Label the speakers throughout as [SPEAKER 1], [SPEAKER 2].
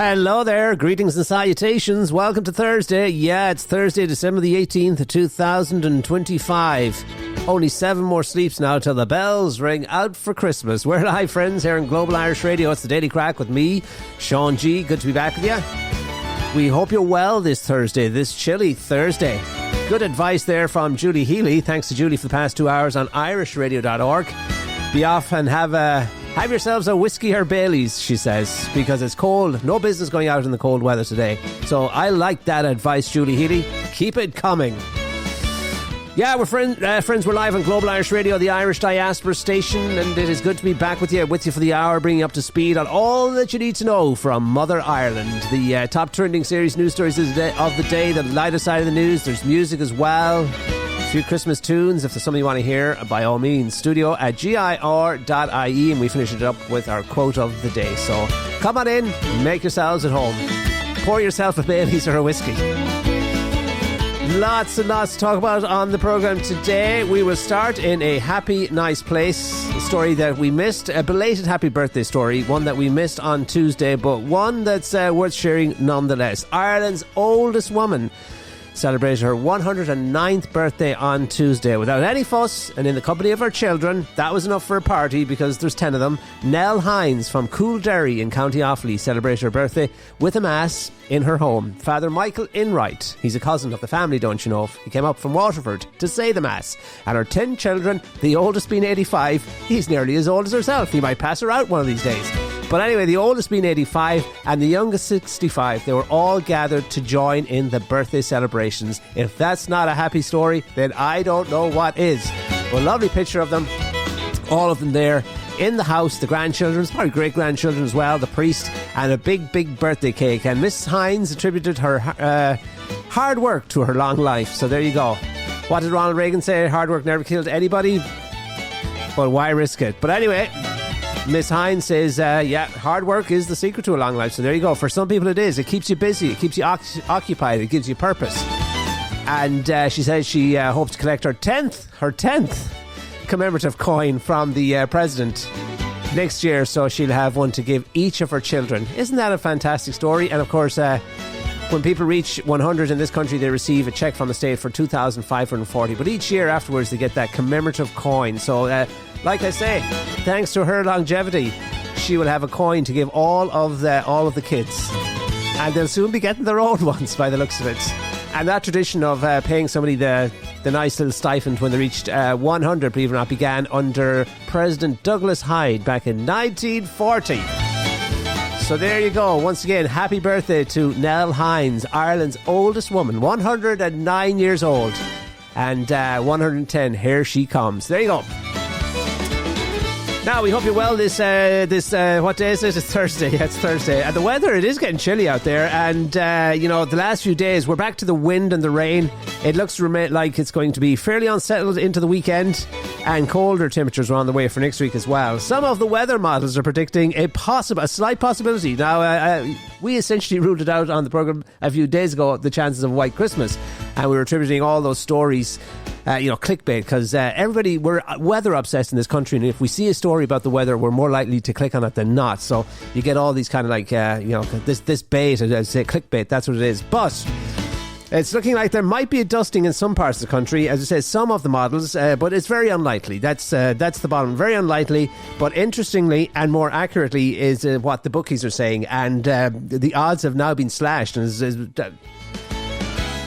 [SPEAKER 1] Hello there, greetings and salutations. Welcome to Thursday. Yeah, it's Thursday, December the 18th, 2025. Only 7 more sleeps now till the bells ring out for Christmas. We're live, friends, here on Global Irish Radio. It's the Daily Crack with me, Sean G. Good to be back with you. We hope you're well this Thursday, this chilly Thursday. Good advice there from Julie Healy. Thanks to Julie for the past 2 hours on irishradio.org. Be off and have yourselves a whiskey or Baileys, she says, because it's cold. No business going out in the cold weather today. So I like that advice, Julie Healy. Keep it coming. Yeah, we're friends. We're live on Global Irish Radio, the Irish Diaspora Station, and it is good to be back with you for the hour, bringing you up to speed on all that you need to know from Mother Ireland. The top trending series news stories of the day, the lighter side of the news. There's music as well. A few Christmas tunes, if there's something you want to hear, by all means. Studio at gir.ie, and we finish it up with our quote of the day. So come on in, make yourselves at home. Pour yourself a Baileys or a whiskey. Lots and lots to talk about on the programme today. We will start in a happy, nice place. A story that we missed, a belated happy birthday story, one that we missed on Tuesday, but one that's worth sharing nonetheless. Ireland's oldest woman celebrated her 109th birthday on Tuesday without any fuss and in the company of her children. That was enough for a party because there's 10 of them. Nell Hines from Coolderry in County Offaly celebrated her birthday with a mass in her home. Father Michael Inright, he's a cousin of the family, don't you know, he came up from Waterford to say the mass. And her 10 children, the oldest being 85, he's nearly as old as herself. He might pass her out one of these days. But anyway, the oldest being 85 and the youngest 65, they were all gathered to join in the birthday celebrations. If that's not a happy story, then I don't know what is. Well, lovely picture of them, all of them there in the house, the grandchildren, probably great-grandchildren as well, the priest, and a big, big birthday cake. And Miss Hines attributed her hard work to her long life. So there you go. What did Ronald Reagan say? Hard work never killed anybody. But why risk it? But anyway, Miss Hines says, hard work is the secret to a long life. So there you go. For some people it is. It keeps you busy. It keeps you occupied. It gives you purpose. And she says she hopes to collect her 10th commemorative coin from the president next year. So she'll have one to give each of her children. Isn't that a fantastic story? And of course, when people reach 100 in this country, they receive a cheque from the state for $2,540. But each year afterwards, they get that commemorative coin. So like I say, thanks to her longevity, she will have a coin to give all of the kids, and they'll soon be getting their own ones by the looks of it. And that tradition of paying somebody the nice little stipend when they reached 100, believe it or not, began under President Douglas Hyde back in 1940. So there you go. Once again, happy birthday to Nell Hines, Ireland's oldest woman, 109 years old, and 110. Here she comes. There you go. Now, we hope you're well this what day is it? It's Thursday. Yeah, it's Thursday. And the weather, it is getting chilly out there. And, the last few days, we're back to the wind and the rain. It looks like it's going to be fairly unsettled into the weekend. And colder temperatures are on the way for next week as well. Some of the weather models are predicting a slight possibility. Now, we essentially ruled it out on the programme a few days ago, the chances of a white Christmas. And we were attributing all those stories clickbait, because we're weather obsessed in this country, and if we see a story about the weather, we're more likely to click on it than not. So you get all these kind of this bait, I'd say clickbait, that's what it is. But it's looking like there might be a dusting in some parts of the country, as I said, some of the models, but it's very unlikely. That's the bottom, very unlikely. But interestingly and more accurately is what the bookies are saying, and the odds have now been slashed, and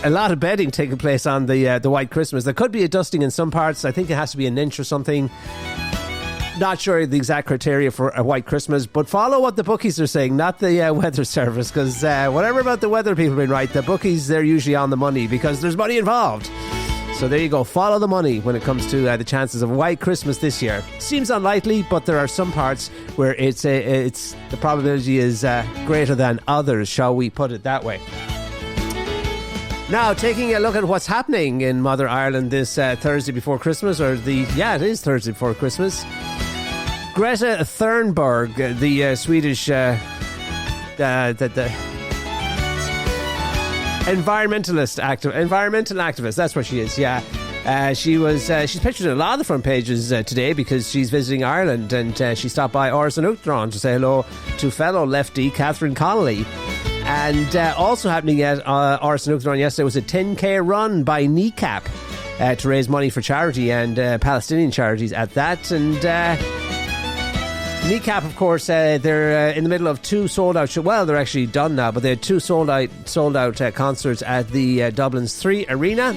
[SPEAKER 1] a lot of betting taking place on the White Christmas. There could be a dusting in some parts. I think it has to be an inch or something. Not sure the exact criteria for a White Christmas, but follow what the bookies are saying, not the weather service, because whatever about the weather people have been right, the bookies, they're usually on the money because there's money involved. So there you go, follow the money when it comes to the chances of a White Christmas this year. Seems unlikely, but there are some parts where it's the probability is greater than others, shall we put it that way. Now, taking a look at what's happening in Mother Ireland this Thursday before Christmas, it is Thursday before Christmas. Greta Thunberg, the Swedish the environmental activist, that's what she is, yeah. She's pictured in a lot of the front pages today because she's visiting Ireland, and she stopped by Ors an Uachtaráin to say hello to fellow lefty Catherine Connolly. And also happening at Ars an Uachtaráin yesterday was a 10k run by Kneecap to raise money for charity and Palestinian charities at that. And Kneecap, of course, they're in the middle of two sold out well, they're actually done now, but they had two sold out concerts at the Dublin's 3 Arena,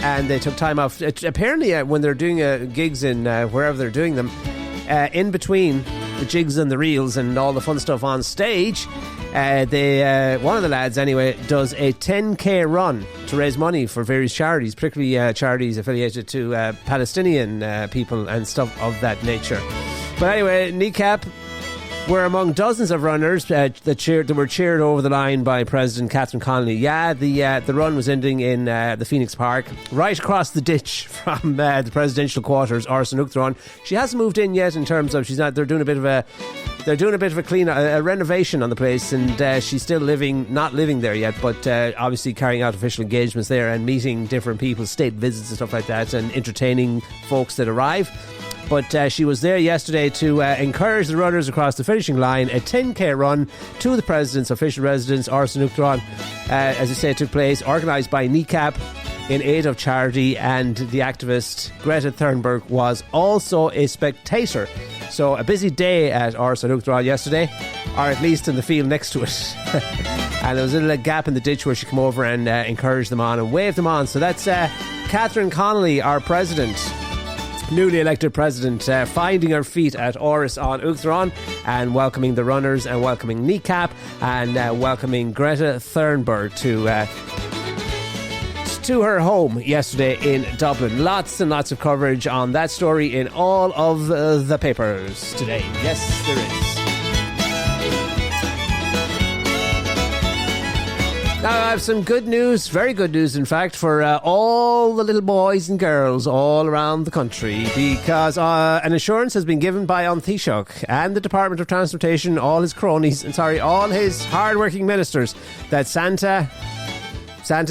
[SPEAKER 1] and they took time off. Apparently, when they're doing gigs in wherever they're doing them, in between the jigs and the reels and all the fun stuff on stage, one of the lads anyway does a 10k run to raise money for various charities, particularly charities affiliated to Palestinian people and stuff of that nature. But anyway, Kneecap were among dozens of runners that were cheered over the line by President Catherine Connolly. Yeah, the run was ending in the Phoenix Park, right across the ditch from the presidential quarters, Ars an Uachtaráin. She hasn't moved in yet in terms of they're doing a bit of a clean, a renovation on the place, and she's still not living there yet, but obviously carrying out official engagements there and meeting different people, state visits and stuff like that, and entertaining folks that arrive. But she was there yesterday to encourage the runners across the finishing line. A 10k run to the President's official residence, Ars an Uachtaráin, as I say, took place, organised by Kneecap in aid of charity, and the activist Greta Thunberg was also a spectator. So a busy day at Ars an Uachtaráin yesterday, or at least in the field next to it. And there was a little gap in the ditch where she came over and encouraged them on and waved them on. So that's Catherine Connolly, our president, newly elected president, finding her feet at Ars an Uachtaráin and welcoming the runners and welcoming Kneecap and welcoming Greta Thunberg to her home yesterday in Dublin. Lots and lots of coverage on that story in all of the papers today. Yes, there is. Now I have some good news, very good news in fact, for all the little boys and girls all around the country, because an assurance has been given by An Taoiseach and the Department of Transportation, all his hard-working ministers, that Santa's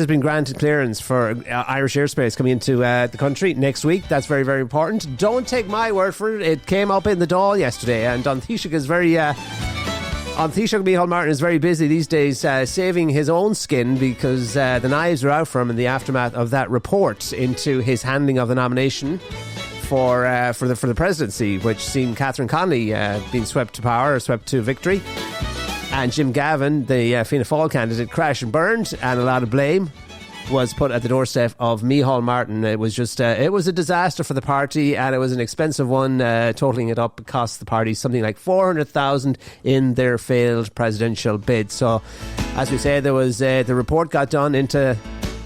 [SPEAKER 1] been granted clearance for Irish airspace coming into the country next week. That's very, very important. Don't take my word for it. It came up in the Dáil yesterday, and An Taoiseach is very... An Taoiseach Micheál Martin is very busy these days saving his own skin, because the knives are out for him in the aftermath of that report into his handling of the nomination for the presidency, which seen Catherine Connolly being swept to victory, and Jim Gavin, the Fianna Fáil candidate, crashed and burned, and a lot of blame was put at the doorstep of Micheál Martin. It was just it was a disaster for the party, and it was an expensive one. Totaling it up, it cost the party something like 400,000 in their failed presidential bid. So, as we say, there was the report got done into.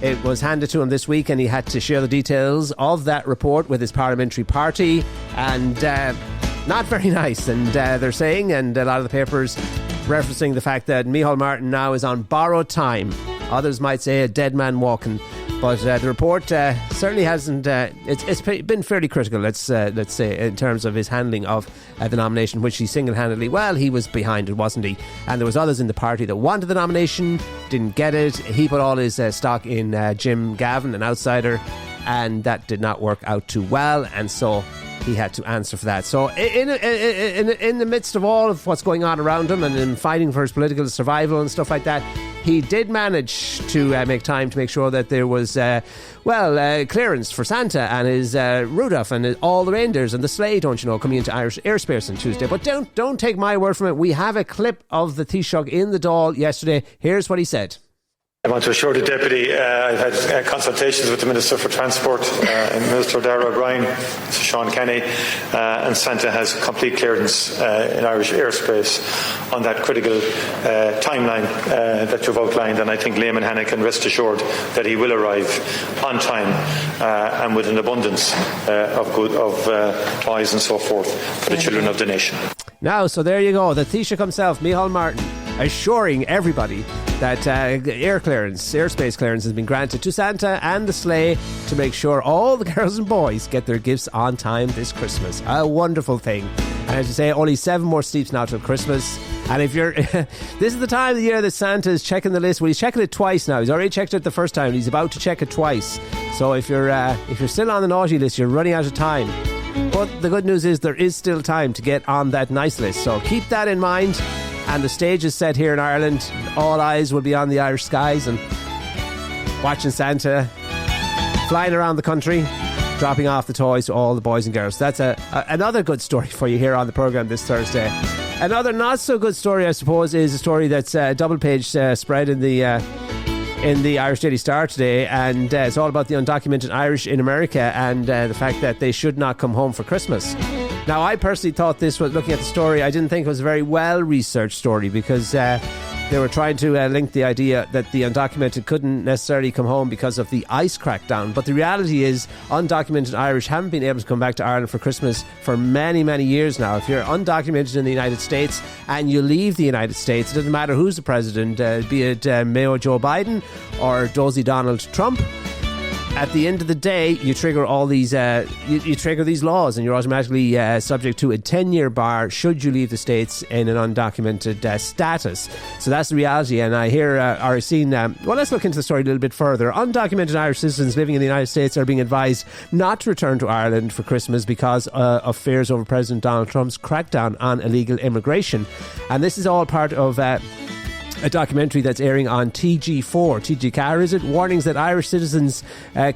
[SPEAKER 1] It was handed to him this week, and he had to share the details of that report with his parliamentary party, and not very nice. And they're saying, and a lot of the papers referencing the fact that Micheál Martin now is on borrowed time. Others might say a dead man walking, but the report certainly hasn't. It's been fairly critical. Let's say, in terms of his handling of the nomination, which he single-handedly. Well, he was behind it, wasn't he? And there was others in the party that wanted the nomination, didn't get it. He put all his stock in Jim Gavin, an outsider, and that did not work out too well. And so he had to answer for that. So in the midst of all of what's going on around him and in fighting for his political survival and stuff like that, he did manage to make time to make sure that there was clearance for Santa and his Rudolph and all the reindeers and the sleigh, don't you know, coming into Irish airspace on Tuesday. But don't take my word from it. We have a clip of the Taoiseach in the Dáil yesterday. Here's what he said.
[SPEAKER 2] I want to assure the Deputy I've had consultations with the Minister for Transport and Minister Darragh O'Brien, Mr Sean Kenny, and Santa has complete clearance in Irish airspace on that critical timeline that you've outlined, and I think Liam and Hannah can rest assured that he will arrive on time and with an abundance of toys and so forth for the children of the nation.
[SPEAKER 1] Now, so there you go, the Taoiseach himself, Micheál Martin, assuring everybody that airspace clearance has been granted to Santa and the sleigh to make sure all the girls and boys get their gifts on time this Christmas. A wonderful thing. And as you say, only 7 more sleeps now till Christmas. And if you're this is the time of the year that Santa is checking the list. Well, he's checking it twice now. He's already checked it the first time. He's about to check it twice. So if you're still on the naughty list, you're running out of time. But the good news is there is still time to get on that nice list. So keep that in mind. and the stage is set here in Ireland. All eyes will be on the Irish skies and watching Santa flying around the country, dropping off the toys to all the boys and girls. That's another good story for you here on the programme this Thursday. Another not so good story, I suppose, is a story that's a double page spread in the Irish Daily Star today, and it's all about the undocumented Irish in America and the fact that they should not come home for Christmas. Now, I personally thought this was, looking at the story, I didn't think it was a very well researched story, because they were trying to link the idea that the undocumented couldn't necessarily come home because of the ICE crackdown. But the reality is, undocumented Irish haven't been able to come back to Ireland for Christmas for many, many years now. If you're undocumented in the United States and you leave the United States, it doesn't matter who's the president, be it Mayo Joe Biden or Dozy Donald Trump. At the end of the day, you trigger all these you trigger these laws, and you're automatically subject to a 10-year bar should you leave the States in an undocumented status. So that's the reality. And I hear or seen. Well, let's look into the story a little bit further. Undocumented Irish citizens living in the United States are being advised not to return to Ireland for Christmas because of fears over President Donald Trump's crackdown on illegal immigration. And this is all part of a documentary that's airing on TG4. TG4, is it? Warnings that Irish citizens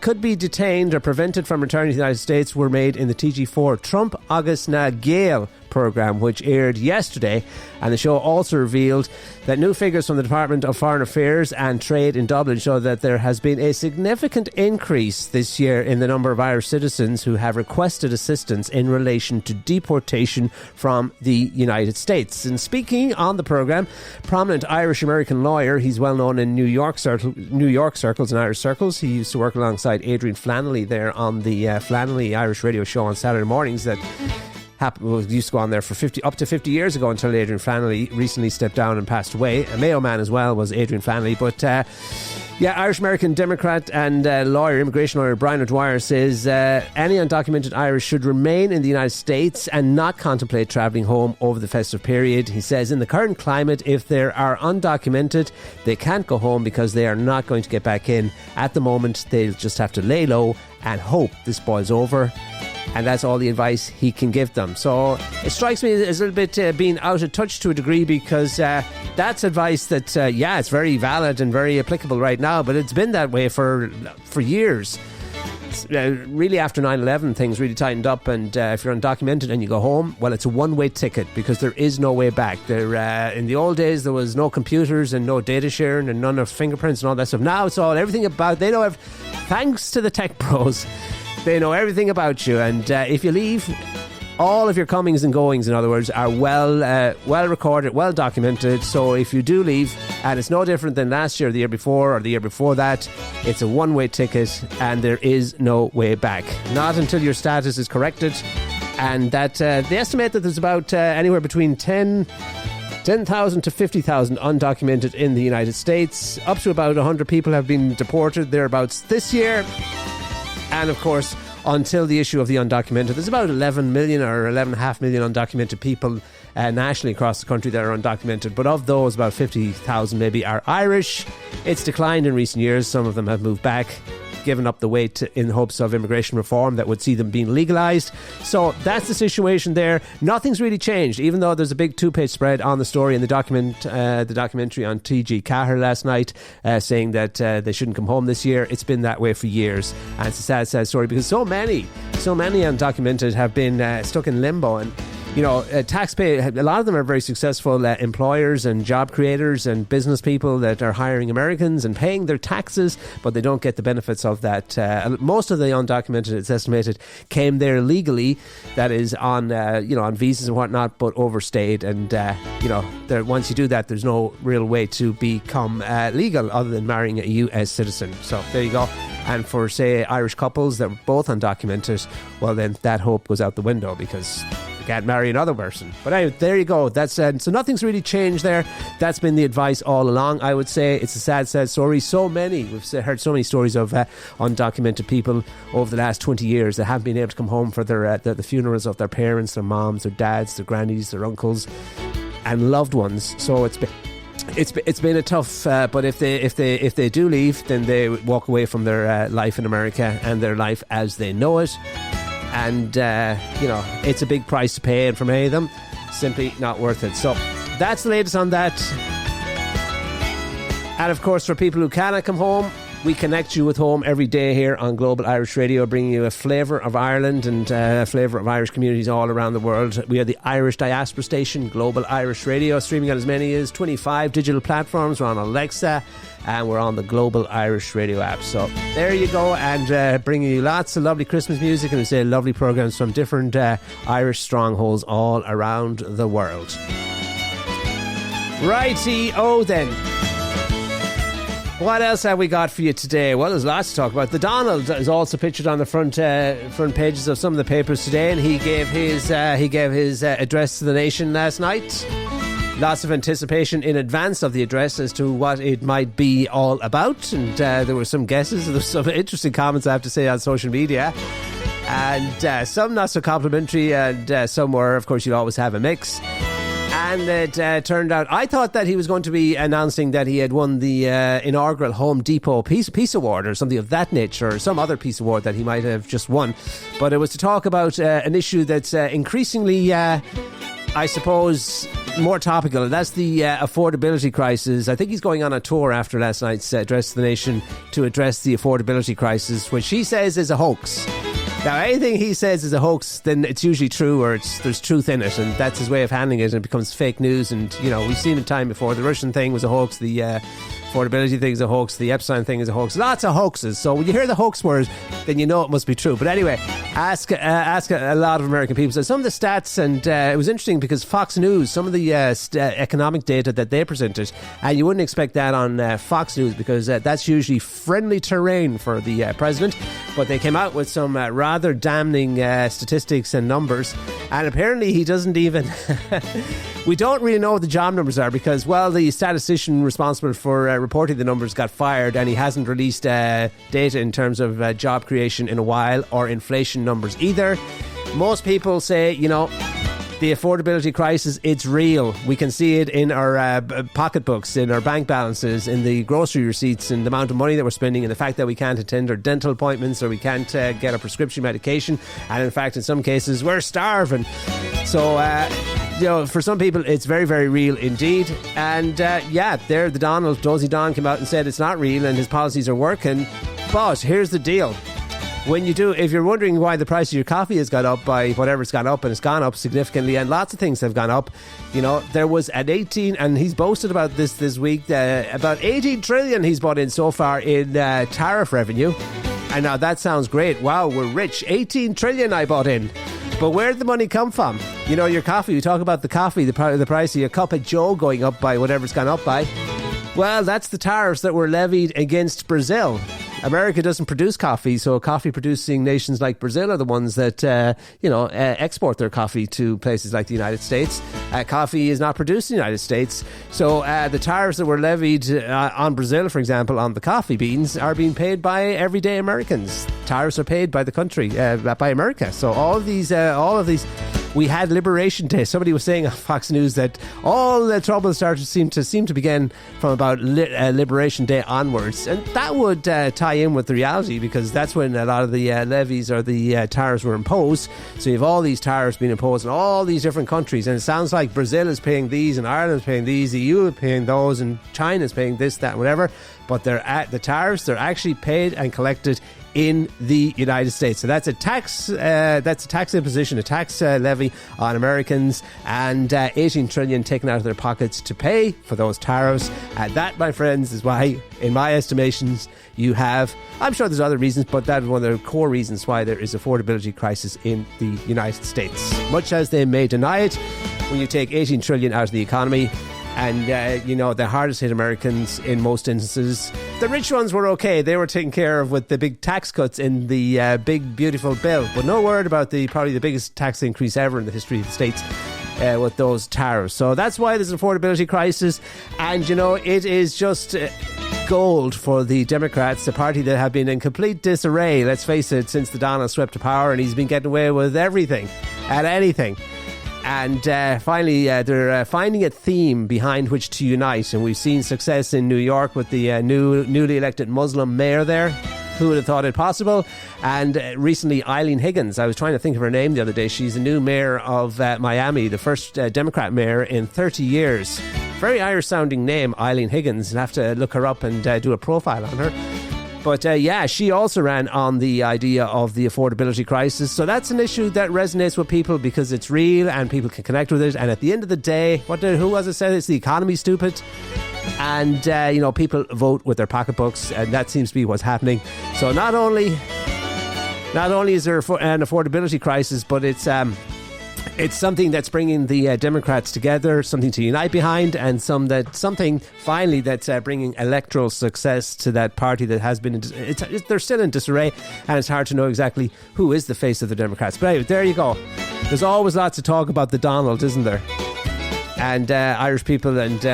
[SPEAKER 1] could be detained or prevented from returning to the United States were made in the TG4 Trump Agus na Gael programme, which aired yesterday. And the show also revealed that new figures from the Department of Foreign Affairs and Trade in Dublin show that there has been a significant increase this year in the number of Irish citizens who have requested assistance in relation to deportation from the United States. And speaking on the programme, prominent Irish-American lawyer, he's well known in New York circles and Irish circles. He used to work alongside Adrian Flannelly there on the Flannelly Irish radio show on Saturday mornings that used to go on there for up to 50 years ago, until Adrian Flannelly recently stepped down and passed away. A Mayo man as well was Adrian Flannelly. But Irish-American Democrat and immigration lawyer Brian O'Dwyer says any undocumented Irish should remain in the United States and not contemplate travelling home over the festive period. He says in the current climate, if they are undocumented, they can't go home because they are not going to get back in. At the moment, they'll just have to lay low and hope this boils over. And that's all the advice he can give them. So it strikes me as a little bit being out of touch to a degree, because that's advice that, it's very valid and very applicable right now, but it's been that way for years. Really, after 9/11, things really tightened up, and if you're undocumented and you go home, well, it's a one-way ticket, because there is no way back. In the old days, there was no computers and no data sharing and none of fingerprints and all that stuff. Now it's all everything about. They know, thanks to the tech pros, they know everything about you, and if you leave, all of your comings and goings, in other words, are well recorded, well documented. So if you do leave, and it's no different than last year, the year before, or the year before that, it's a one-way ticket, and there is no way back. Not until your status is corrected, and that they estimate that there's about anywhere between 10,000 to 50,000 undocumented in the United States. Up to about 100 people have been deported thereabouts this year. And of course, until the issue of the undocumented, there's about 11 million or 11.5 million undocumented people nationally across the country that are undocumented. But of those, about 50,000 maybe are Irish. It's declined in recent years. Some of them have moved back, given up the weight in hopes of immigration reform that would see them being legalised. So that's the situation there. Nothing's really changed, even though there's a big two-page spread on the story in the documentary on TG4 last night, saying that they shouldn't come home this year. It's been that way for years, and it's a sad, sad story, because so many undocumented have been stuck in limbo. And you know, taxpayer, a lot of them are very successful employers and job creators and business people that are hiring Americans and paying their taxes, but they don't get the benefits of that. Most of the undocumented, it's estimated, came there legally, that is on visas and whatnot, but overstayed. And once you do that, there's no real way to become legal other than marrying a US citizen. So there you go. And for, say, Irish couples that were both undocumented, well, then that hope goes out the window, because you can't marry another person. But anyway, there you go. That's so nothing's really changed there. That's been the advice all along, I would say. It's a sad, sad story. We've heard so many stories of undocumented people over the last 20 years that haven't been able to come home for their the funerals of their parents, their moms, their dads, their grannies, their uncles and loved ones. So it's been a tough, but if they do leave, then they walk away from their life in America and their life as they know it. And it's a big price to pay, and for many of them, simply not worth it. So that's the latest on that. And of course, for people who cannot come home, we connect you with home every day here on Global Irish Radio, bringing you a flavour of Ireland and a flavour of Irish communities all around the world. We are the Irish Diaspora Station, Global Irish Radio, streaming on as many as 25 digital platforms. We're on Alexa and we're on the Global Irish Radio app. So there you go, and bringing you lots of lovely Christmas music and we say lovely programmes from different Irish strongholds all around the world. Righty-o then. What else have we got for you today? Well, there's lots to talk about. The Donald is also pictured on the front pages of some of the papers today, and he gave his address to the nation last night. Lots of anticipation in advance of the address as to what it might be all about, and there were some guesses. There were some interesting comments, I have to say, on social media, and some not so complimentary, and some were, of course, you'll always have a mix. And it turned out, I thought that he was going to be announcing that he had won the inaugural Home Depot Peace Award or something of that nature, or some other Peace Award that he might have just won. But it was to talk about an issue that's increasingly, I suppose, more topical, and that's the affordability crisis. I think he's going on a tour after last night's address to the nation to address the affordability crisis, which he says is a hoax. Now, anything he says is a hoax, then it's usually true, or there's truth in it, and that's his way of handling it, and it becomes fake news. And, you know, we've seen it time before. The Russian thing was a hoax, the affordability thing is a hoax, the Epstein thing is a hoax. Lots of hoaxes. So when you hear the hoax word, then you know it must be true. But anyway, ask a lot of American people. So some of the stats, and it was interesting because Fox News, some of the economic data that they presented, and you wouldn't expect that on Fox News because that's usually friendly terrain for the president. But they came out with some rather damning statistics and numbers, and apparently he doesn't even we don't really know what the job numbers are because, well, the statistician responsible for reporting the numbers got fired, and he hasn't released data in terms of job creation in a while, or inflation numbers either. Most people say, you know, the affordability crisis, it's real. We can see it in our pocketbooks, in our bank balances, in the grocery receipts, in the amount of money that we're spending, and the fact that we can't attend our dental appointments, or we can't get a prescription medication, and in fact in some cases we're starving. So you know, for some people it's very, very real indeed. And there the Donald, Dozy Don, came out and said it's not real and his policies are working. But here's the deal. If you're wondering why the price of your coffee has gone up by whatever it's gone up, and it's gone up significantly, and lots of things have gone up, you know, there was an 18, and he's boasted about this week, about 18 trillion he's brought in so far in tariff revenue. And now that sounds great. Wow, we're rich. 18 trillion I bought in. But where did the money come from? You know, your coffee, we talk about the coffee, the price of your cup of Joe going up by whatever it's gone up by. Well, that's the tariffs that were levied against Brazil. America doesn't produce coffee, so coffee-producing nations like Brazil are the ones that, export their coffee to places like the United States. Coffee is not produced in the United States, so the tariffs that were levied on Brazil, for example, on the coffee beans, are being paid by everyday Americans. Tariffs are paid by the country, by America. So all of these. We had Liberation Day. Somebody was saying on Fox News that all the trouble started seem to begin from about Liberation Day onwards, and that would tie in with the reality, because that's when a lot of the levies or the tariffs were imposed. So you have all these tariffs being imposed in all these different countries, and it sounds like Brazil is paying these, and Ireland is paying these, the EU is paying those, and China is paying this, that, and whatever. But the tariffs, they're actually paid and collected in the United States. So that's a tax imposition, a tax levy on Americans, and 18 trillion taken out of their pockets to pay for those tariffs. And that, my friends, is why, in my estimations, you have, I'm sure there's other reasons, but that is one of the core reasons why there is affordability crisis in the United States. Much as they may deny it, when you take 18 trillion out of the economy, and, the hardest hit Americans in most instances, the rich ones were okay. They were taken care of with the big tax cuts in the big, beautiful bill. But no word about probably the biggest tax increase ever in the history of the States with those tariffs. So that's why there's an affordability crisis. And, it is just gold for the Democrats, a party that have been in complete disarray, let's face it, since the Donald swept to power, and he's been getting away with everything and anything. And finally, they're finding a theme behind which to unite. And we've seen success in New York with the newly elected Muslim mayor there. Who would have thought it possible? And recently, Eileen Higgins, I was trying to think of her name the other day. She's the new mayor of Miami, the first Democrat mayor in 30 years. Very Irish-sounding name, Eileen Higgins. You'll have to look her up and do a profile on her. But she also ran on the idea of the affordability crisis. So that's an issue that resonates with people because it's real and people can connect with it. And at the end of the day, who was it said? It's the economy, stupid. And, people vote with their pocketbooks, and that seems to be what's happening. So not only is there an affordability crisis, but it's something that's bringing the Democrats together, something to unite behind, and something finally that's bringing electoral success to that party that has been. They're still in disarray, and it's hard to know exactly who is the face of the Democrats. But anyway, there you go. There's always lots of talk about the Donald, isn't there? And Irish people, and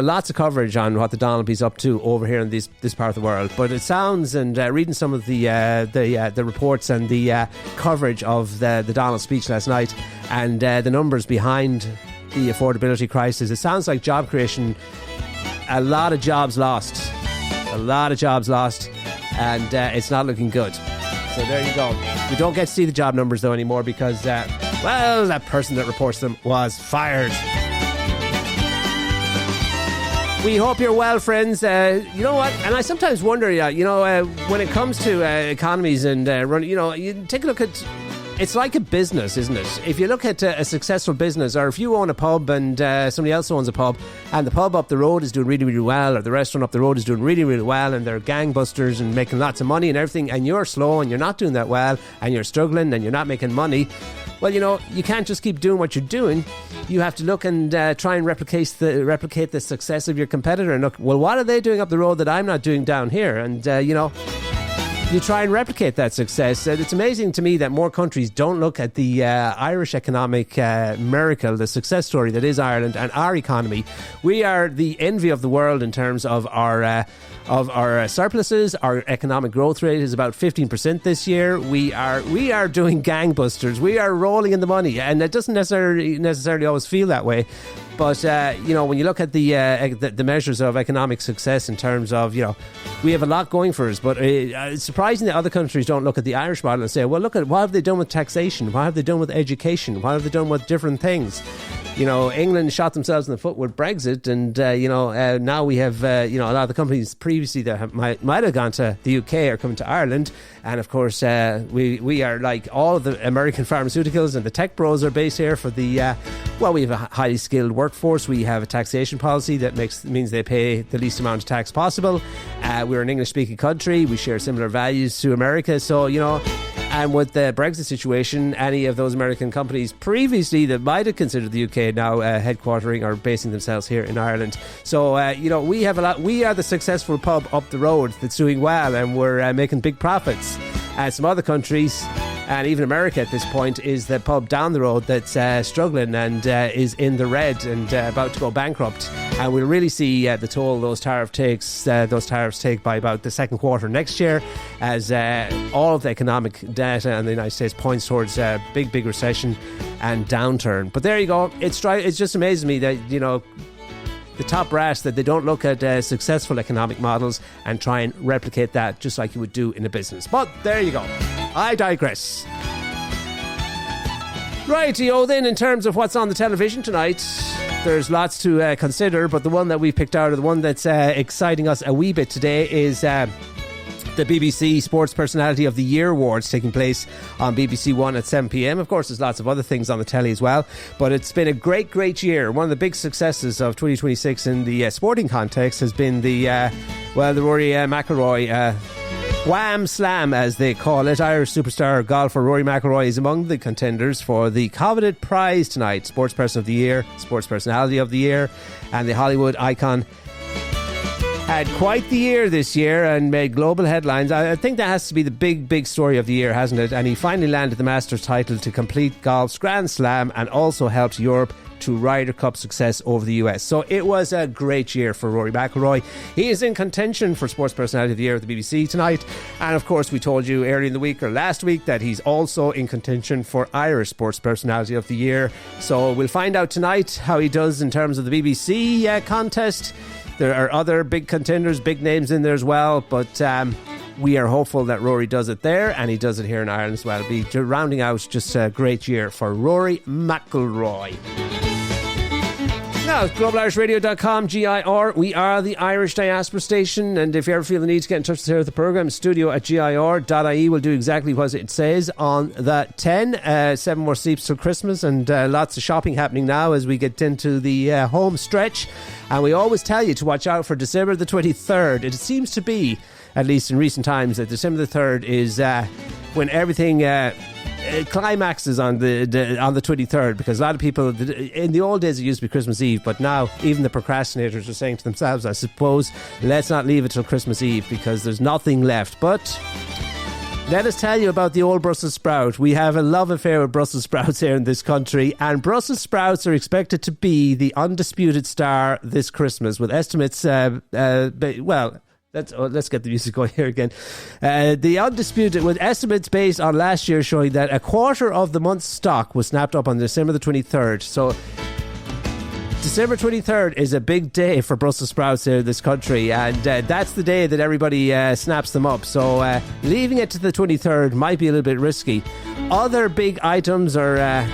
[SPEAKER 1] lots of coverage on what the Donalby's up to over here in this part of the world. But it sounds, and reading some of the reports and the coverage of the Donald speech last night, and the numbers behind the affordability crisis, it sounds like job creation. A lot of jobs lost, and it's not looking good. So there you go. We don't get to see the job numbers though anymore because, that person that reports them was fired. We hope you're well, friends. You know what? And I sometimes wonder, when it comes to economies and running, you take a look at. It's like a business, isn't it? If you look at a successful business, or if you own a pub and somebody else owns a pub, and the pub up the road is doing really, really well, or the restaurant up the road is doing really, really well, and they're gangbusters and making lots of money and everything, and you're slow and you're not doing that well, and you're struggling and you're not making money, well, you can't just keep doing what you're doing. You have to look and try and replicate the success of your competitor and look, well, what are they doing up the road that I'm not doing down here? And, you try and replicate that success. It's amazing to me that more countries don't look at the Irish economic miracle, the success story that is Ireland and our economy. We are the envy of the world in terms of our surpluses. Our economic growth rate is about 15% this year. We are doing gangbusters. We are rolling in the money, and it doesn't necessarily always feel that way. But, when you look at the measures of economic success in terms of, we have a lot going for us. But it's surprising that other countries don't look at the Irish model and say, well, look at what have they done with taxation? What have they done with education? What have they done with different things? England shot themselves in the foot with Brexit, and now we have a lot of the companies previously that might have gone to the UK are coming to Ireland, and of course we are like all of the American pharmaceuticals, and the tech bros are based here for the we have a highly skilled workforce. We have a taxation policy that means they pay the least amount of tax possible. We're an English speaking country. We share similar values to America, so and with the Brexit situation, any of those American companies previously that might have considered the UK now headquartering or basing themselves here in Ireland. So, we have a lot. We are the successful pub up the road that's doing well, and we're making big profits. And some other countries, and even America at this point, is the pub down the road that's struggling and is in the red and about to go bankrupt. And we'll really see the toll those tariffs take by about the second quarter next year, as all of the economic data in the United States points towards a big recession and downturn. But there you go. It just amazes me that the top brass, that they don't look at successful economic models and try and replicate that just like you would do in a business. But there you go. I digress. Rightio, then, in terms of what's on the television tonight, there's lots to consider, but the one that we've picked out, or the one that's exciting us a wee bit today, is the BBC Sports Personality of the Year Awards taking place on BBC One at 7 p.m. Of course, there's lots of other things on the telly as well, but it's been a great year. One of the big successes of 2026 in the sporting context has been the Rory McIlroy Wham Slam, as they call it. Irish superstar golfer Rory McIlroy is among the contenders for the coveted prize tonight, Sports Person of the Year, Sports Personality of the Year, and the Hollywood icon had quite the year this year and made global headlines. I think that has to be the big story of the year, hasn't it? And he finally landed the Masters title to complete golf's Grand Slam, and also helped Europe to Ryder Cup success over the US. So it was a great year for Rory McIlroy. He is in contention for Sports Personality of the Year at the BBC tonight. And of course, we told you earlier in the week or last week that he's also in contention for Irish Sports Personality of the Year. So we'll find out tonight how he does in terms of the BBC contest. There are other big contenders, big names in there as well, but we are hopeful that Rory does it there, and he does it here in Ireland as well. It'll be rounding out just a great year for Rory McIlroy. Now, globalirishradio.com, GIR. We are the Irish Diaspora Station, and if you ever feel the need to get in touch with the programme, studio@gir.ie will do exactly what it says on that 10. 7 more sleeps till Christmas, and lots of shopping happening now as we get into the home stretch. And we always tell you to watch out for December the 23rd. It seems to be, at least in recent times, that December the 3rd is when everything climaxes on the 23rd, because a lot of people, in the old days it used to be Christmas Eve, but now even the procrastinators are saying to themselves, I suppose, let's not leave it till Christmas Eve because there's nothing left. But let us tell you about the old Brussels sprout. We have a love affair with Brussels sprouts here in this country, and Brussels sprouts are expected to be the undisputed star this Christmas, with estimates, let's get the music going here again. The undisputed, with estimates based on last year showing that a quarter of the month's stock was snapped up on December the 23rd. So December 23rd is a big day for Brussels sprouts here in this country, and that's the day that everybody snaps them up. So leaving it to the 23rd might be a little bit risky. Other big items are,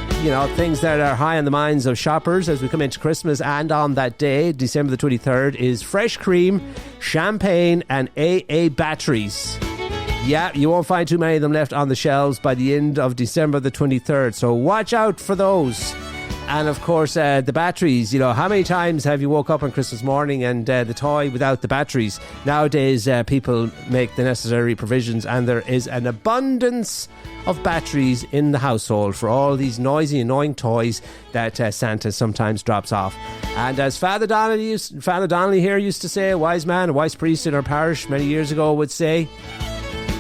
[SPEAKER 1] things that are high on the minds of shoppers as we come into Christmas, and on that day, December the 23rd, is fresh cream, champagne, and AA batteries. Yeah, you won't find too many of them left on the shelves by the end of December the 23rd, so watch out for those. And of course, the batteries. How many times have you woke up on Christmas morning and the toy without the batteries? Nowadays, people make the necessary provisions, and there is an abundance of batteries in the household for all these noisy, annoying toys that Santa sometimes drops off. And as Father Donnelly here used to say, a wise man, a wise priest in our parish many years ago would say,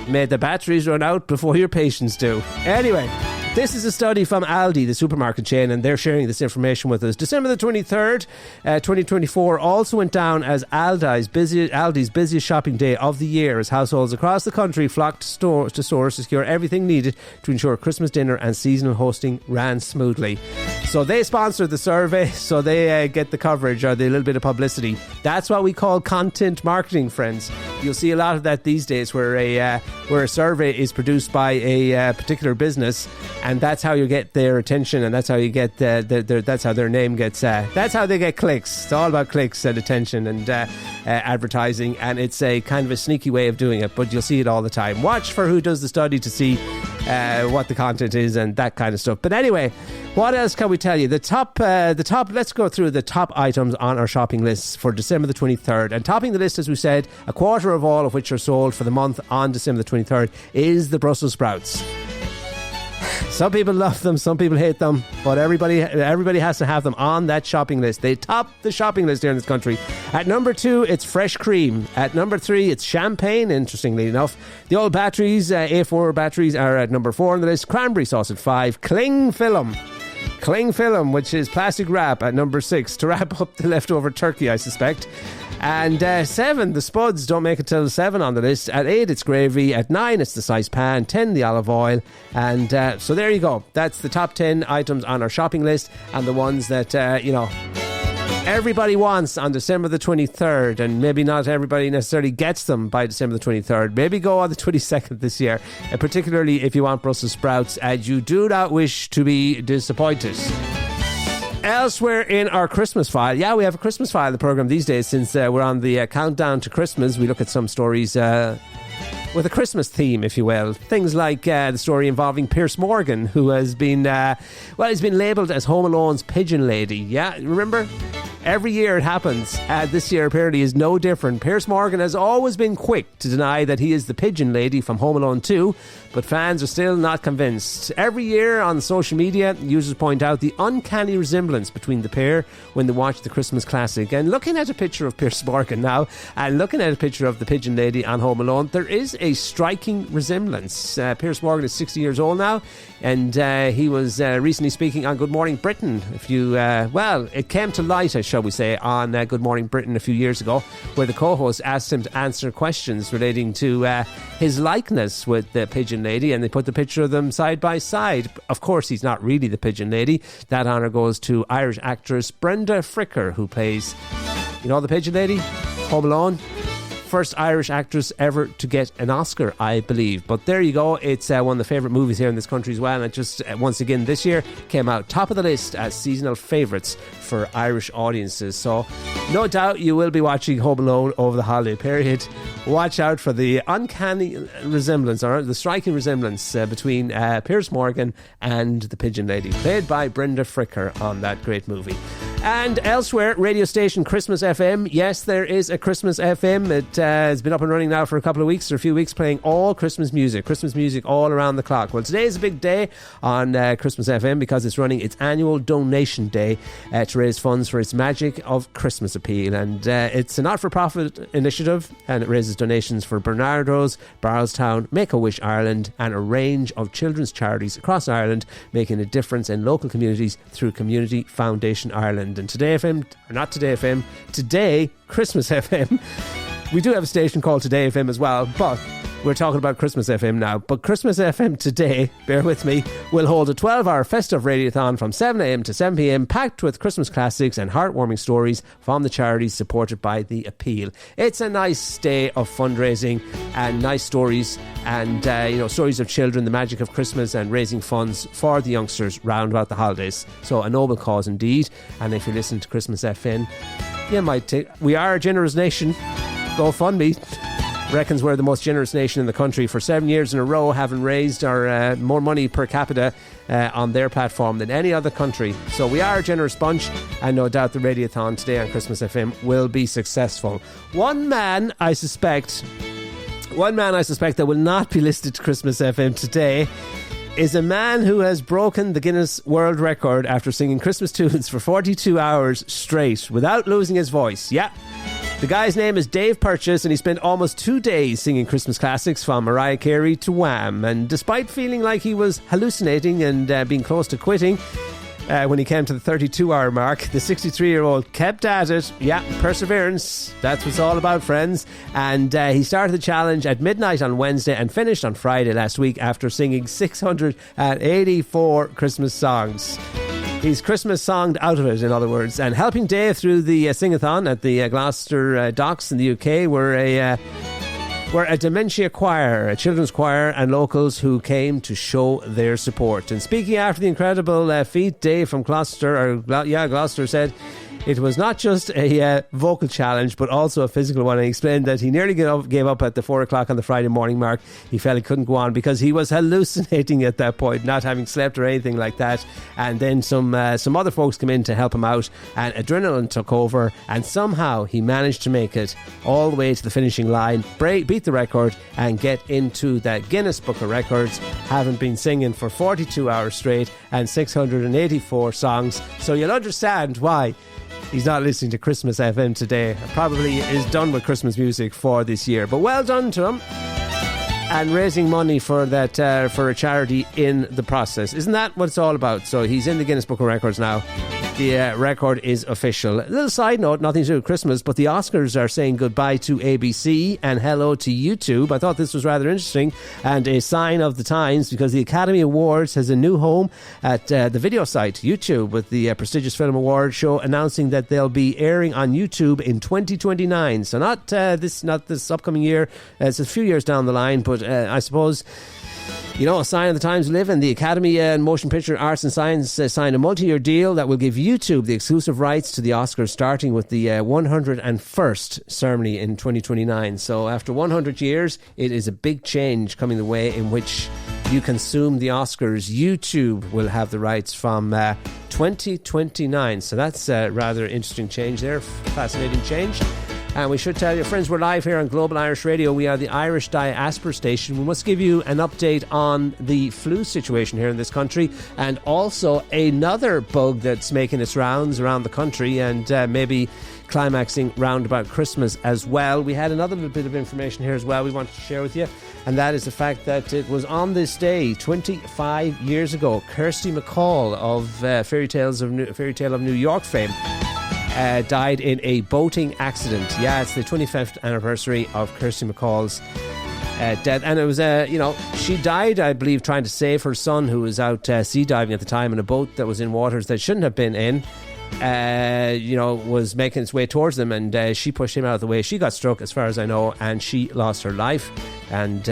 [SPEAKER 1] may the batteries run out before your patience do. Anyway, this is a study from Aldi, the supermarket chain, and they're sharing this information with us. December the 23rd, 2024 also went down as Aldi's busiest shopping day of the year, as households across the country flocked to stores to secure everything needed to ensure Christmas dinner and seasonal hosting ran smoothly. So they sponsored the survey, so they get the coverage or the little bit of publicity. That's what we call content marketing, friends. You'll see a lot of that these days, where a survey is produced by a particular business, and that's how you get their attention, and that's how you get that's how their name gets. That's how they get clicks. It's all about clicks and attention and advertising, and it's a kind of a sneaky way of doing it. But you'll see it all the time. Watch for who does the study to see what the content is and that kind of stuff. But anyway, what else can we tell you? The top. Let's go through the top items on our shopping lists for December the 23rd. And topping the list, as we said, a quarter of all of which are sold for the month on December the 23rd is the Brussels sprouts. Some people love them, some people hate them, but everybody has to have them on that shopping list. They top the shopping list here in this country. At number 2, it's fresh cream. At number 3, it's champagne, interestingly enough. The old batteries, A4 batteries, are at number 4 on the list. Cranberry sauce at 5. Cling film, which is plastic wrap, at number 6, to wrap up the leftover turkey, I suspect. And 7, the spuds don't make it till 7 on the list. At 8, it's gravy. At 9, it's the sliced pan. 10, the olive oil. And so there you go. That's the top 10 items on our shopping list, and the ones that, everybody wants on December the 23rd, and maybe not everybody necessarily gets them by December the 23rd. Maybe go on the 22nd this year, and particularly if you want Brussels sprouts and you do not wish to be disappointed. Elsewhere in our Christmas file, we have a Christmas file of the programme these days, since we're on the countdown to Christmas. We look at some stories with a Christmas theme, if you will. Things like the story involving Pierce Morgan, who has been, he's been labelled as Home Alone's pigeon lady. Yeah, remember? Every year it happens. This year apparently is no different. Pierce Morgan has always been quick to deny that he is the pigeon lady from Home Alone 2, but fans are still not convinced. Every year on social media, users point out the uncanny resemblance between the pair when they watch the Christmas classic. And looking at a picture of Pierce Morgan now, and looking at a picture of the pigeon lady on Home Alone, there is a striking resemblance. Pierce Morgan is 60 years old now, and he was recently speaking on Good Morning Britain. It came to light, shall we say, on Good Morning Britain a few years ago, where the co-host asked him to answer questions relating to his likeness with the pigeon lady, and they put the picture of them side by side. Of course, he's not really the pigeon lady. That honour goes to Irish actress Brenda Fricker, who plays, the pigeon lady, Home Alone. first Irish actress ever to get an Oscar, I believe. But there you go. It's one of the favourite movies here in this country as well. And it just, once again, this year came out top of the list as seasonal favourites for Irish audiences. So no doubt you will be watching Home Alone over the holiday period. Watch out for the uncanny resemblance, or the striking resemblance between Piers Morgan and the Pigeon Lady, played by Brenda Fricker on that great movie. And elsewhere, radio station Christmas FM. Yes, there is a Christmas FM. It has been up and running now for a couple of weeks, or a few weeks, playing all Christmas music all around the clock. Well, today is a big day on Christmas FM because it's running its annual donation day to raise funds for its Magic of Christmas appeal. And it's a not-for-profit initiative, and it raises donations for Bernardo's, Barrowstown, Make-A-Wish Ireland, and a range of children's charities across Ireland, making a difference in local communities through Community Foundation Ireland. And Today FM, or not Today FM, Today Christmas FM. We do have a station called Today FM as well, but we're talking about Christmas FM now. But Christmas FM today, bear with me, will hold a 12-hour festive radiothon from 7am to 7pm, packed with Christmas classics and heartwarming stories from the charities supported by the appeal. It's a nice day of fundraising and nice stories, and stories of children, the magic of Christmas, and raising funds for the youngsters round about the holidays. So a noble cause indeed. And if you listen to Christmas FM, you might take... We are a generous nation. GoFundMe reckons we're the most generous nation in the country for 7 years in a row, having raised our more money per capita on their platform than any other country. So we are a generous bunch, and no doubt the radiothon today on Christmas FM will be successful. One man I suspect that will not be listed to Christmas FM today is a man who has broken the Guinness World Record after singing Christmas tunes for 42 hours straight without losing his voice. Yeah. The guy's name is Dave Purchase, and he spent almost 2 days singing Christmas classics from Mariah Carey to Wham. And despite feeling like he was hallucinating and being close to quitting, when he came to the 32-hour mark, the 63-year-old kept at it. Yeah, perseverance. That's what it's all about, friends. And he started the challenge at midnight on Wednesday and finished on Friday last week after singing 684 Christmas songs. He's Christmas songed out of it, in other words. And helping Dave through the sing-a-thon at the Gloucester Docks in the UK were a dementia choir, a children's choir, and locals who came to show their support. And speaking after the incredible feat, Dave from Gloucester said it was not just a vocal challenge, but also a physical one. And he explained that he nearly gave up at the 4 o'clock on the Friday morning mark. He felt he couldn't go on because he was hallucinating at that point, not having slept or anything like that. And then some other folks came in to help him out, and adrenaline took over, and somehow he managed to make it all the way to the finishing line, beat the record, and get into that Guinness Book of Records, having been singing for 42 hours straight and 684 songs. So you'll understand why he's not listening to Christmas FM today. Probably is done with Christmas music for this year. But well done to him, and raising money for that for a charity in the process. Isn't that what it's all about? So he's in the Guinness Book of Records now. The record is official. A little side note, nothing to do with Christmas, but the Oscars are saying goodbye to ABC and hello to YouTube. I thought this was rather interesting and a sign of the times, because the Academy Awards has a new home at the video site YouTube, with the prestigious film award show announcing that they'll be airing on YouTube in 2029. So not this upcoming year. It's a few years down the line, but I suppose, you know, a sign of the times we live in. The Academy and Motion Picture Arts and Science signed a multi-year deal that will give YouTube the exclusive rights to the Oscars, starting with the 101st ceremony in 2029. So after 100 years, it is a big change coming the way in which you consume the Oscars. YouTube will have the rights from 2029. So that's a rather interesting change there. Fascinating change. And we should tell you, friends, we're live here on Global Irish Radio. We are the Irish Diaspora Station. We must give you an update on the flu situation here in this country, and also another bug that's making its rounds around the country and maybe climaxing round about Christmas as well. We had another little bit of information here as well we wanted to share with you, and that is the fact that it was on this day 25 years ago, Kirsty MacColl of Fairy Tale of New York fame died in a boating accident. Yeah, it's the 25th anniversary of Kirsty MacColl's death, and it was she died, I believe, trying to save her son, who was out sea diving at the time in a boat that was in waters that shouldn't have been in. was making its way towards them, and she pushed him out of the way. She got struck, as far as I know, and she lost her life. And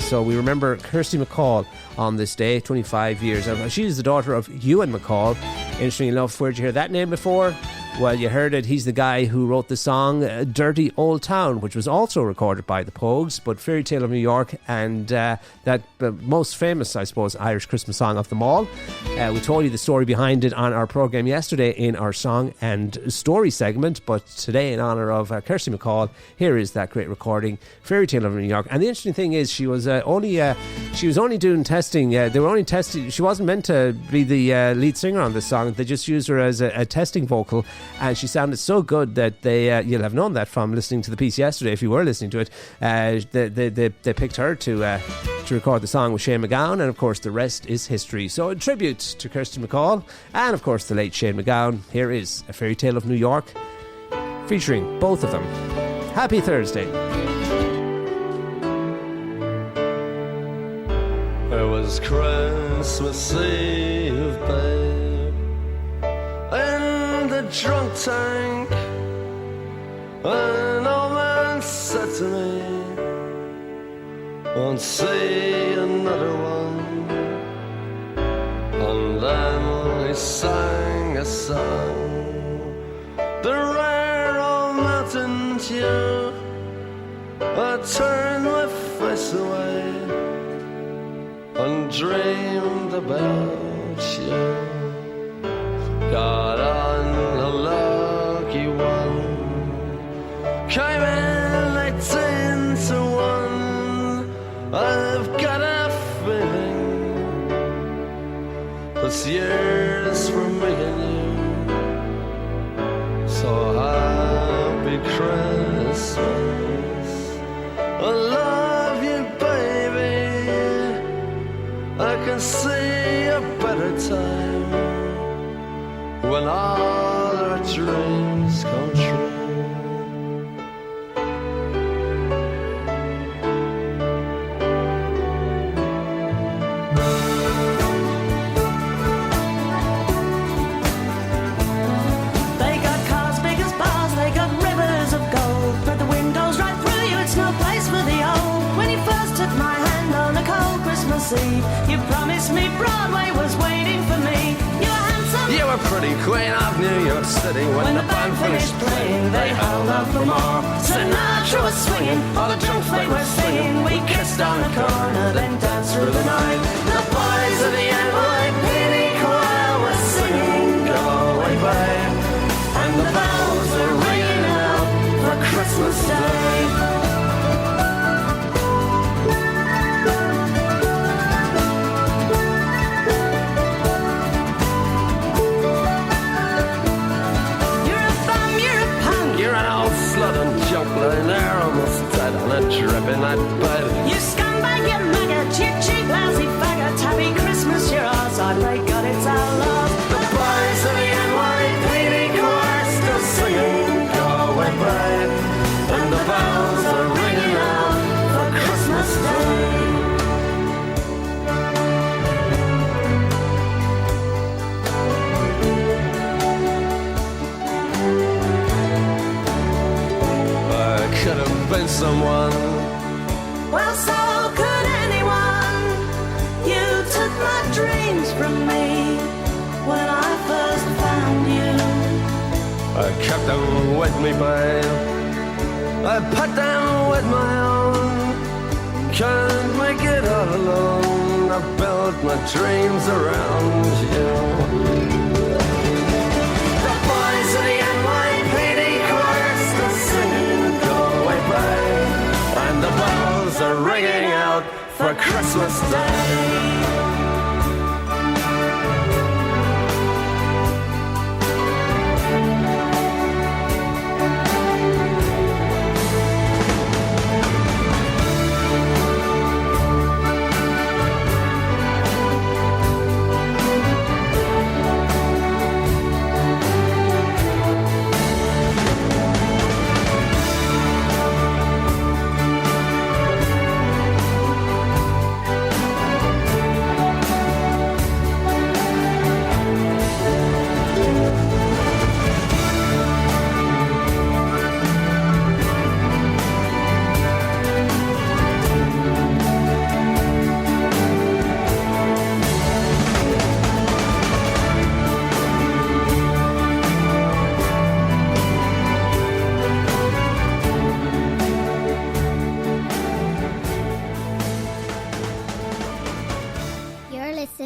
[SPEAKER 1] so we remember Kirsty MacColl on this day, 25 years. She is the daughter of Ewan MacColl. Interestingly enough, where'd you hear that name before? Well, you heard it. He's the guy who wrote the song Dirty Old Town, which was also recorded by the Pogues, but Fairy Tale of New York, and that most famous, I suppose, Irish Christmas song of them all. We told you the story behind it on our programme yesterday in our Song and Story segment, but today, in honour of Kirsty MacColl, here is that great recording, Fairy Tale of New York. And the interesting thing is, she was only doing testing. They were only testing. She wasn't meant to be the lead singer on this song. They just used her as a testing vocal. And she sounded so good that you'll have known that from listening to the piece yesterday, if you were listening to it. They picked her to record the song with Shane MacGowan, and of course the rest is history. So a tribute to Kirsty MacColl and of course the late Shane MacGowan. Here is A Fairy Tale of New York, featuring both of them. Happy Thursday.
[SPEAKER 3] It was Christmas Eve, babe, in the drunk tank. An old man said to me, won't see another one. And then he sang a song, the rare old mountain tune. I turned my face away and dreamed about you. Got on a lucky one, came in 18 to 1. I've got a feeling this year's for me and you. So happy Christmas, I love you, baby. I can see a better time when all our dreams come true.
[SPEAKER 4] They got cars big as bars, they got rivers of gold, but the windows right through you, it's no place for the old. When you first took my hand on a cold Christmas Eve, you promised me Broadway was waiting for me. You were handsome,
[SPEAKER 3] You were pretty queen of New York City. When the band finished playing, they held out for more. Sinatra was swinging, all the drunk folk were singing. We kissed on the corner, then danced through the night. The boys of the NYPD choir were singing Go Away Babe, and the bells were ringing out for Christmas Day. Lying there almost dead on a dripping night bed.
[SPEAKER 4] you scumbag, you maggot, you cheap lousy faggot. Happy Christmas, you're ours, I pray God it's our love.
[SPEAKER 3] The boys of the NYPD choir still singing Go Away Babe, and the bells are ringing out for Christmas Day. Could have been someone.
[SPEAKER 4] Well, so could anyone. You took my dreams from me when I first found you.
[SPEAKER 3] I kept them with me, babe. I put them with my own. Can't make it all alone. I built my dreams around you. The boys of the NYPD choir still singing Go Away Babe, and the bells are ringing out for Christmas Day.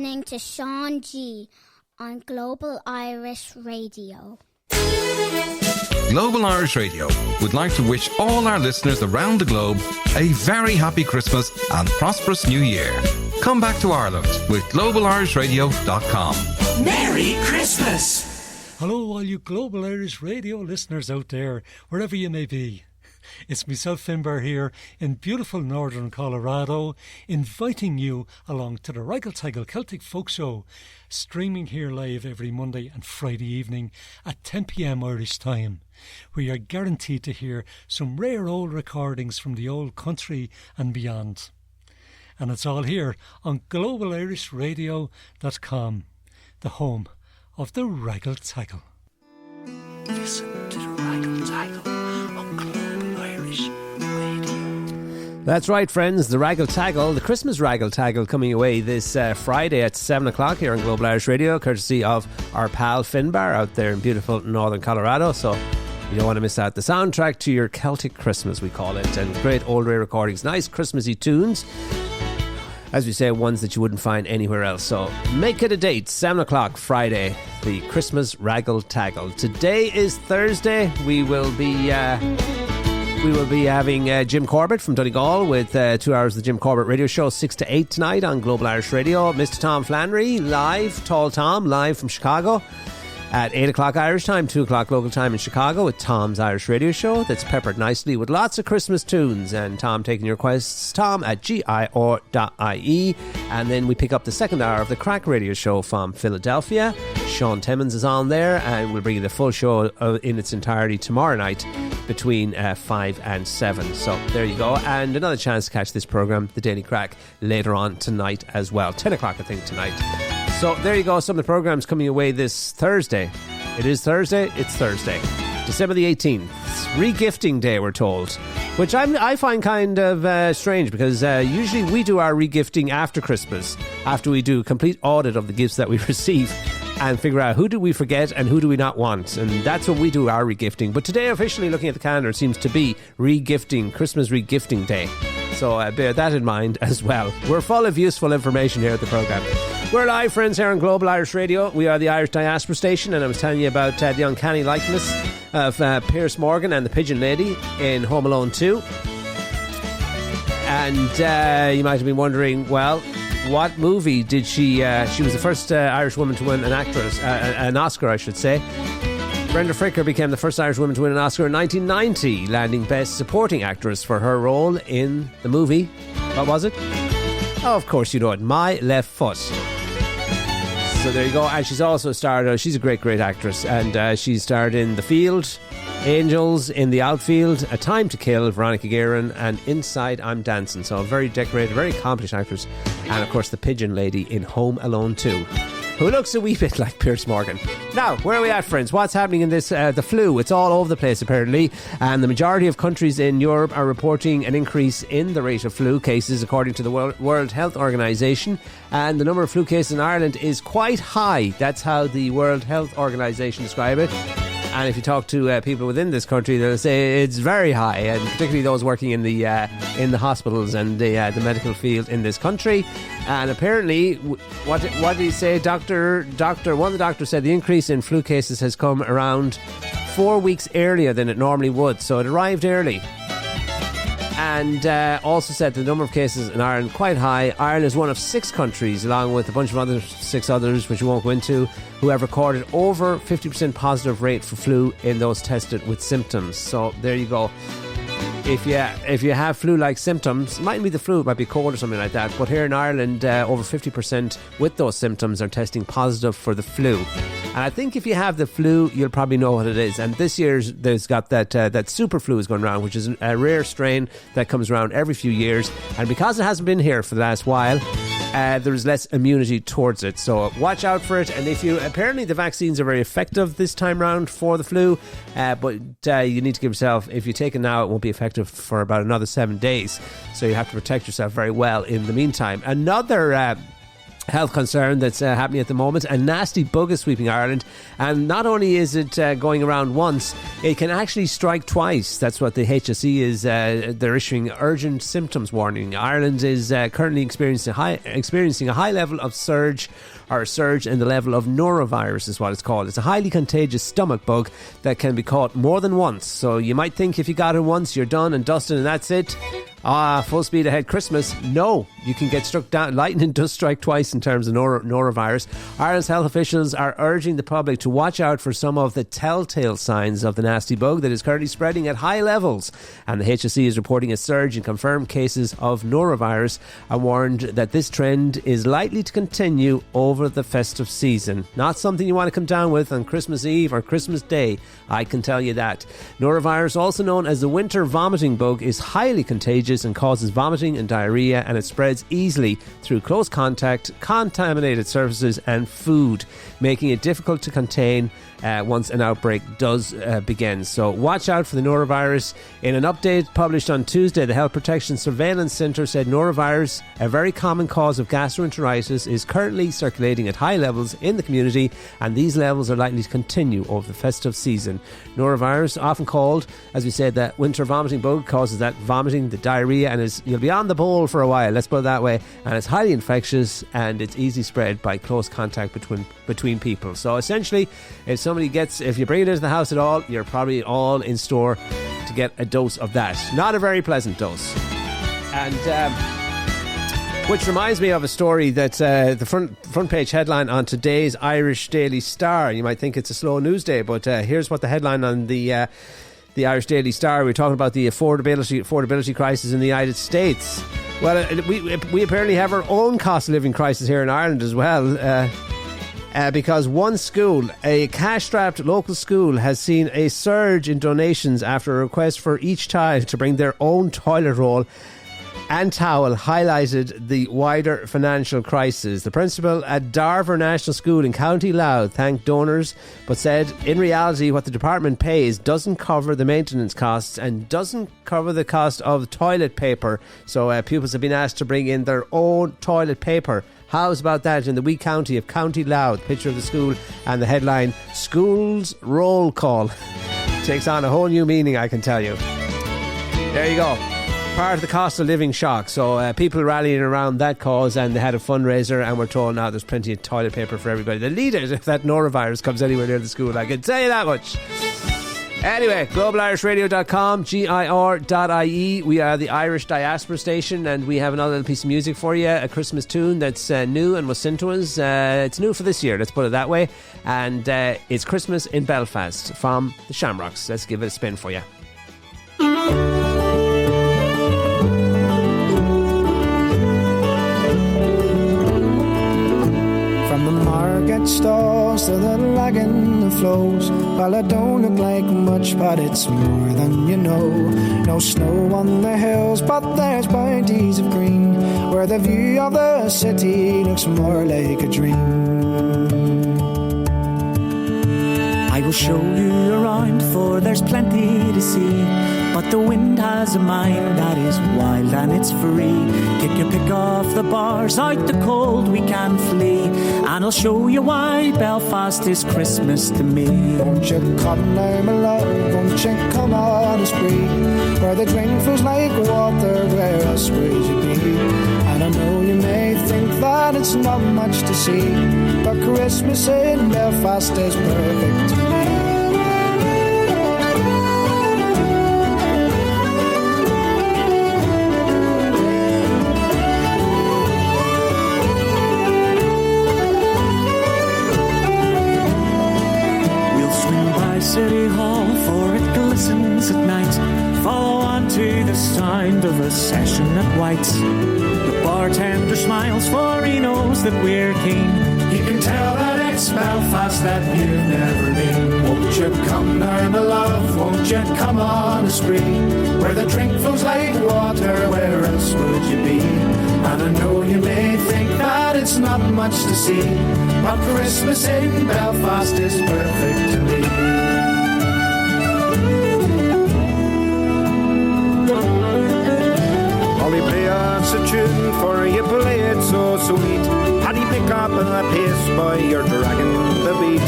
[SPEAKER 5] listening to Sean G on Global Irish Radio.
[SPEAKER 6] Global Irish Radio would like to wish all our listeners around the globe a very happy Christmas and prosperous New Year. Come back to Ireland with globalir.com.
[SPEAKER 7] Merry Christmas!
[SPEAKER 8] Hello, all you Global Irish Radio listeners out there, wherever you may be. It's myself, Finbar, here in beautiful northern Colorado, inviting you along to the Raggle Celtic Folk Show, streaming here live every Monday and Friday evening at 10 p.m. Irish time. We are guaranteed to hear some rare old recordings from the old country and beyond. And it's all here on globalirishradio.com, the home of the Raggle Taggle. Listen to the Raggle Taggle on Global Irish Radio.
[SPEAKER 1] That's right, friends, the Raggle Taggle, the Christmas Raggle Taggle, coming away this Friday at 7 o'clock here on Global Irish Radio, courtesy of our pal Finbar out there in beautiful northern Colorado. So you don't want to miss out. The soundtrack to your Celtic Christmas, we call it, and great old rare recordings, nice Christmassy tunes. As we say, ones that you wouldn't find anywhere else. So make it a date, 7 o'clock Friday, the Christmas Raggle Taggle. Today is Thursday. We will be having Jim Corbett from Donegal with 2 hours of the Jim Corbett Radio Show, 6 to 8 tonight on Global Irish Radio. Mr. Tom Flannery, live, Tall Tom, live from Chicago at 8 o'clock Irish time, 2 o'clock local time in Chicago with Tom's Irish Radio Show that's peppered nicely with lots of Christmas tunes, and Tom taking your requests, Tom at GIR.ie. And then we pick up the second hour of the Crack Radio Show from Philadelphia. Sean Timmins is on there, and we'll bring you the full show in its entirety tomorrow night between 5 and 7. So there you go, and another chance to catch this programme, The Daily Crack, later on tonight as well, 10 o'clock I think tonight. So there you go, some of the programmes coming away this Thursday. It is Thursday, it's Thursday, December the 18th. Regifting Day, we're told, which I find kind of strange, because usually we do our regifting after Christmas, after we do a complete audit of the gifts that we receive and figure out who do we forget and who do we not want, and that's when we do our regifting. But today, officially looking at the calendar, it seems to be Christmas regifting day. So bear that in mind as well. We're full of useful information here at the programme. We're live, friends, here on Global Irish Radio. We are the Irish Diaspora Station, and I was telling you about the uncanny likeness of Pierce Morgan and the Pigeon Lady in Home Alone 2. And you might have been wondering, well, what movie did she was the first Irish woman to win an Oscar, I should say. Brenda Fricker became the first Irish woman to win an Oscar in 1990, landing Best Supporting Actress for her role in the movie. What was it? Oh, of course you know it, My Left Foot. So there you go. And she's also starred, she's a great actress, and she starred in The Field, Angels, In the Outfield, A Time to Kill, Veronica Guerin, and Inside I'm Dancing. So a very decorated, very accomplished actress. And of course the Pigeon Lady in Home Alone 2, who looks a wee bit like Pierce Morgan. Now, where are we at, friends? What's happening in this, the flu? It's all over the place, apparently, and the majority of countries in Europe are reporting an increase in the rate of flu cases, according to the World Health Organization, and the number of flu cases in Ireland is quite high. That's how the World Health Organization describe it. And if you talk to people within this country, they'll say it's very high, and particularly those working in the hospitals and the medical field in this country. And apparently, what did he say? One of the doctors said the increase in flu cases has come around 4 weeks earlier than it normally would. So it arrived early. And also said the number of cases in Ireland quite high. Ireland is one of 6 countries, along with a bunch of other 6 others, which we won't go into, who have recorded over 50% positive rate for flu in those tested with symptoms. So there you go. If you have flu-like symptoms, it mightn't be the flu, it might be cold or something like that, but here in Ireland, over 50% with those symptoms are testing positive for the flu. And I think if you have the flu, you'll probably know what it is. And this year's, there's got that super flu is going around, which is a rare strain that comes around every few years. And because it hasn't been here for the last while, there is less immunity towards it. So watch out for it. And apparently the vaccines are very effective this time round for the flu, but you need to give yourself, if you take it now, it won't be effective for about another 7 days. So you have to protect yourself very well in the meantime. Another health concern that's happening at the moment. A nasty bug is sweeping Ireland, and not only is it going around once, it can actually strike twice. That's what the HSE is. They're issuing urgent symptoms warning. Ireland is currently experiencing a high level of surge in the level of norovirus is what it's called. It's a highly contagious stomach bug that can be caught more than once. So you might think if you got it once, you're done and dusted and that's it. Full speed ahead Christmas. No, you can get struck down. Lightning does strike twice in terms of norovirus. Ireland's health officials are urging the public to watch out for some of the telltale signs of the nasty bug that is currently spreading at high levels. And the HSE is reporting a surge in confirmed cases of norovirus and warned that this trend is likely to continue over the festive season. Not something you want to come down with on Christmas Eve or Christmas Day, I can tell you that. Norovirus, also known as the winter vomiting bug, is highly contagious and causes vomiting and diarrhea, and it spreads easily through close contact, contaminated surfaces and food, making it difficult to contain once an outbreak does begin. So watch out for the norovirus. In an update published on Tuesday, the Health Protection Surveillance Centre said norovirus, a very common cause of gastroenteritis, is currently circulating at high levels in the community, and these levels are likely to continue over the festive season. Norovirus, often called, as we said, that winter vomiting bug, causes that vomiting, the diarrhea, and you'll be on the bowl for a while, let's put it that way, and it's highly infectious and it's easily spread by close contact between people. So essentially, if you bring it into the house at all, you're probably all in store to get a dose of that. Not a very pleasant dose. And which reminds me of a story that's the front page headline on today's Irish Daily Star. You might think it's a slow news day, but here's what the headline on the Irish Daily Star. We're talking about the affordability crisis in the United States. Well, we apparently have our own cost of living crisis here in Ireland as well. Because one school, a cash-strapped local school, has seen a surge in donations after a request for each child to bring their own toilet roll and towel highlighted the wider financial crisis. The principal at Darver National School in County Louth thanked donors, but said in reality what the department pays doesn't cover the maintenance costs and doesn't cover the cost of toilet paper. So pupils have been asked to bring in their own toilet paper. How's about that in the wee county of County Louth? Picture of the school and the headline, School's Roll Call. Takes on a whole new meaning, I can tell you. There you go. Part of the cost of living shock. So people rallying around that cause, and they had a fundraiser, and we're told now there's plenty of toilet paper for everybody. They'll need it if that norovirus comes anywhere near the school, I can tell you that much. Anyway, globalirishradio.com, GIR.ie. We are the Irish Diaspora Station, and we have another little piece of music for you, a Christmas tune that's new and was sent to us. It's new for this year, let's put it that way. And it's Christmas in Belfast from the Shamrocks. Let's give it a spin for you.
[SPEAKER 7] Stalls to the lagging that flows. Well, it don't look like much, but it's more than you know. No snow on the hills, but there's bounties of green, where the view of the city looks more like a dream.
[SPEAKER 9] I will show you around, for there's plenty to see, but the wind has a mind that is wild and it's free. Take your pick off the bars, out the cold we can flee, and I'll show you why Belfast is Christmas to me.
[SPEAKER 7] Won't you come now, my love, won't you come on a spree, where the drink flows like water, where else would you be? And I know you may think that it's not much to see, but Christmas in Belfast is perfect to me.
[SPEAKER 9] City Hall, for it glistens at night. Follow on to the sound of a session at White's. The bartender smiles, for he knows that we're keen. You can tell that it's Belfast that you've never been.
[SPEAKER 7] Won't you come now, my love, won't you come on a spree, where the drink flows like water, where else would you be? And I know you may think that it's not much to see, but Christmas in Belfast is perfect to me.
[SPEAKER 3] Only play on
[SPEAKER 7] it's a tune for you play it so sweet. How do you pick up the pace boy, you're dragging the beat?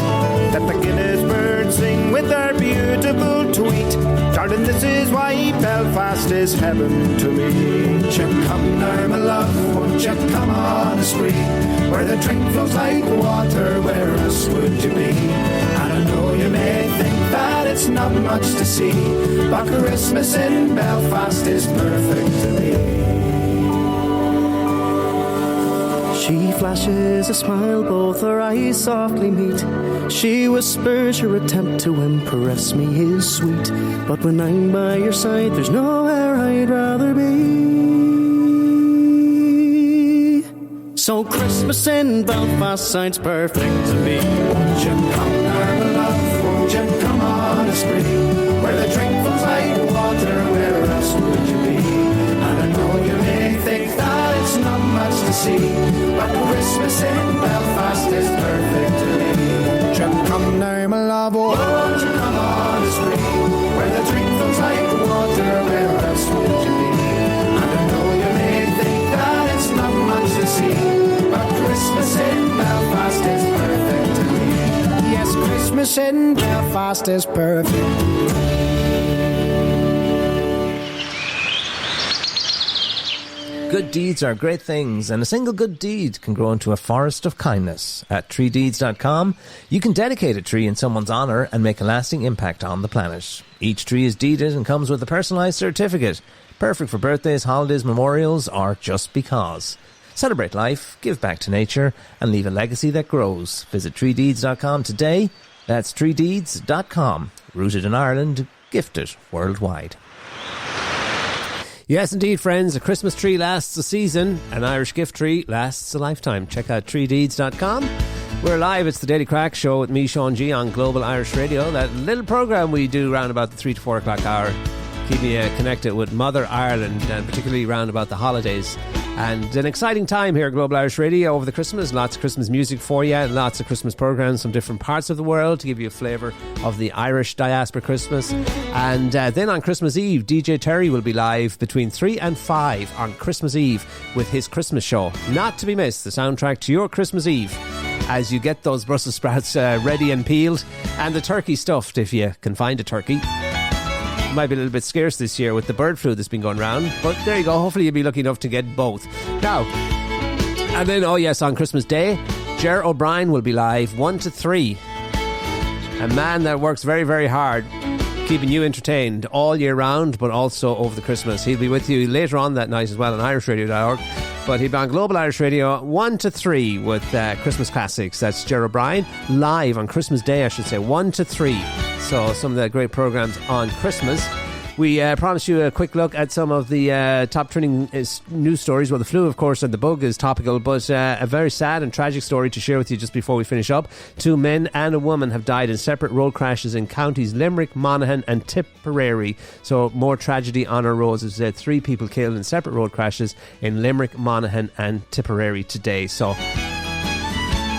[SPEAKER 7] Let the Guinness birds sing with their beautiful tweet. Darling, this is why Belfast is heaven to me. Won't you come now, my love, won't you come on a spree, where the drink flows like water, where else would you be? And I know you may think that it's not much to see, but Christmas in Belfast is perfect to me.
[SPEAKER 9] She flashes a smile, both her eyes softly meet. She whispers her attempt to impress me is sweet, but when I'm by your side, there's nowhere I'd rather be. So Christmas in Belfast sounds perfect to me.
[SPEAKER 7] Won't you come now, my love, won't you come on a spree, where the drink flows like water, where else would you be? And I know you may think that it's not much to see, but Christmas in Belfast is perfect to me. Won't you come now, my love, won't you come on a spree, where the drink flows like water, where else would you be? And I know you may think that it's not much to see, but Christmas in Belfast is perfect to me. Yes, Christmas in Belfast is perfect.
[SPEAKER 1] Good deeds are great things, and a single good deed can grow into a forest of kindness. At treedeeds.com, you can dedicate a tree in someone's honour and make a lasting impact on the planet. Each tree is deeded and comes with a personalised certificate, perfect for birthdays, holidays, memorials, or just because. Celebrate life, give back to nature, and leave a legacy that grows. Visit treedeeds.com today. That's treedeeds.com. Rooted in Ireland, gifted worldwide. Yes, indeed, friends. A Christmas tree lasts a season. An Irish gift tree lasts a lifetime. Check out treedeeds.com. We're live. It's the Daily Crack Show with me, Sean G, on Global Irish Radio. That little programme we do round about the 3 to 4 o'clock hour. Keep me connected with Mother Ireland, and particularly round about the holidays. And an exciting time here at Global Irish Radio over the Christmas. Lots of Christmas music for you. Lots of Christmas programmes from different parts of the world to give you a flavour of the Irish diaspora Christmas. And then on Christmas Eve, DJ Terry will be live between 3 and 5 on Christmas Eve with his Christmas show. Not to be missed, the soundtrack to your Christmas Eve, as you get those Brussels sprouts ready and peeled, and the turkey stuffed if you can find a turkey. Might be a little bit scarce this year with the bird flu that's been going around, but there you go. Hopefully you'll be lucky enough to get both. Now, and then, oh yes, on Christmas Day, Ger O'Brien will be live 1 to 3. A man that works very, very hard, keeping you entertained all year round, but also over the Christmas. He'll be with you later on that night as well on irishradio.org. But he'll be on Global Irish Radio 1 to 3 with Christmas classics. That's Ger O'Brien live on Christmas Day, I should say, 1 to 3. So some of the great programmes on Christmas. We promised you a quick look at some of the top trending news stories. Well, the flu, of course, and the bug is topical, but a very sad and tragic story to share with you just before we finish up. 2 men and a woman have died in separate road crashes in counties Limerick, Monaghan and Tipperary. So more tragedy on our roads. As I said, 3 people killed in separate road crashes in Limerick, Monaghan and Tipperary today. So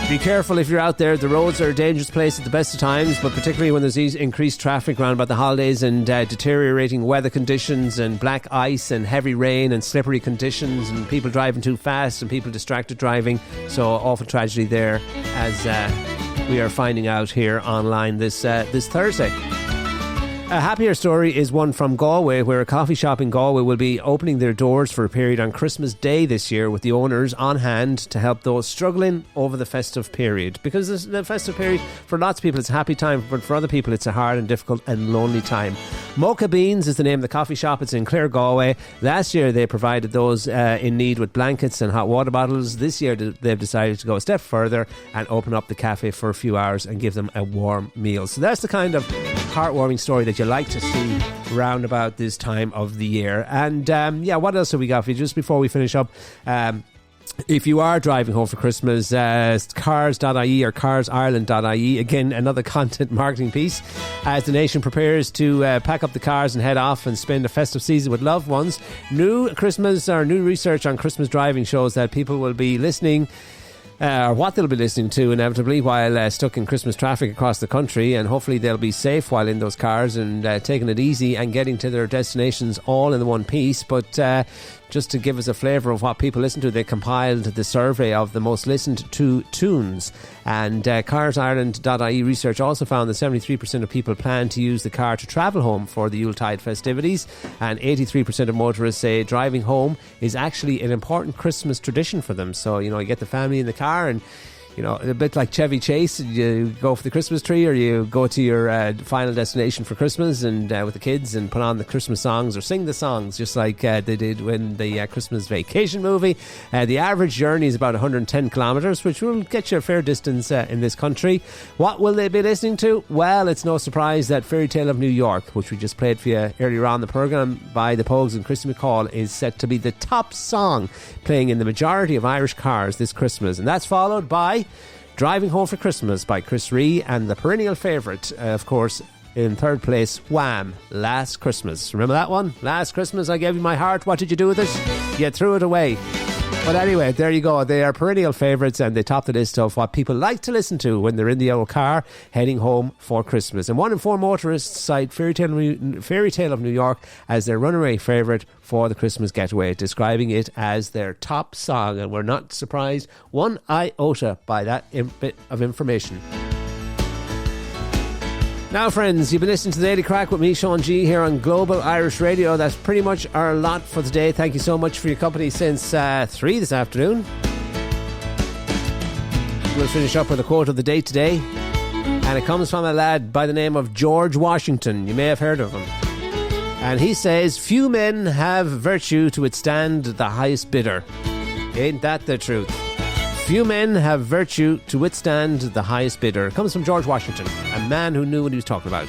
[SPEAKER 1] be careful if you're out there. The roads are a dangerous place at the best of times, but particularly when there's increased traffic around about the holidays and deteriorating weather conditions and black ice and heavy rain and slippery conditions and people driving too fast and people distracted driving. So awful tragedy there, as we are finding out here online this Thursday. A happier story is one from Galway, where a coffee shop in Galway will be opening their doors for a period on Christmas Day this year, with the owners on hand to help those struggling over the festive period. Because the festive period, for lots of people, it's a happy time, but for other people, it's a hard and difficult and lonely time. Mocha Beans is the name of the coffee shop. It's in Clare, Galway. Last year, they provided those in need with blankets and hot water bottles. This year, they've decided to go a step further and open up the cafe for a few hours and give them a warm meal. So that's the kind of heartwarming story that you like to see round about this time of the year. And what else have we got for you just before we finish up? If you are driving home for Christmas, cars.ie or carsireland.ie, again, another content marketing piece, as the nation prepares to pack up the cars and head off and spend a festive season with loved ones. New research on Christmas driving shows that people will be listening what they'll be listening to inevitably while stuck in Christmas traffic across the country, and hopefully they'll be safe while in those cars and taking it easy and getting to their destinations all in the one piece. But just to give us a flavour of what people listen to, they compiled the survey of the most listened to tunes, and carsireland.ie research also found that 73% of people plan to use the car to travel home for the Yuletide festivities, and 83% of motorists say driving home is actually an important Christmas tradition for them. So, you get the family in the car, and a bit like Chevy Chase, you go for the Christmas tree, or you go to your final destination for Christmas and with the kids and put on the Christmas songs or sing the songs, just like they did when the Christmas Vacation movie. The average journey is about 110 kilometres, which will get you a fair distance in this country. What will they be listening to? Well, it's no surprise that Fairy Tale of New York, which we just played for you earlier on the programme by the Pogues and Christy McCall, is set to be the top song playing in the majority of Irish cars this Christmas. And that's followed by Driving Home for Christmas by Chris Ree, and the perennial favourite, of course, in third place, Wham! Last Christmas. Remember that one? Last Christmas I gave you my heart. What did you do with it? You threw it away. But anyway, there you go. They are perennial favourites, and they top the list of what people like to listen to when they're in the old car heading home for Christmas. And 1 in 4 motorists cite Fairy Tale of New York as their runaway favourite for the Christmas getaway, describing it as their top song. And we're not surprised one iota by that bit of information. Now, friends, you've been listening to the Daily Crack with me, Sean G, here on Global Irish Radio. That's pretty much our lot for today. Thank you so much for your company since 3 this afternoon. We'll finish up with a quote of the day today, and it comes from a lad by the name of George Washington. You may have heard of him. And he says, "Few men have virtue to withstand the highest bidder." Ain't that the truth? Few men have virtue to withstand the highest bidder. It comes from George Washington, a man who knew what he was talking about.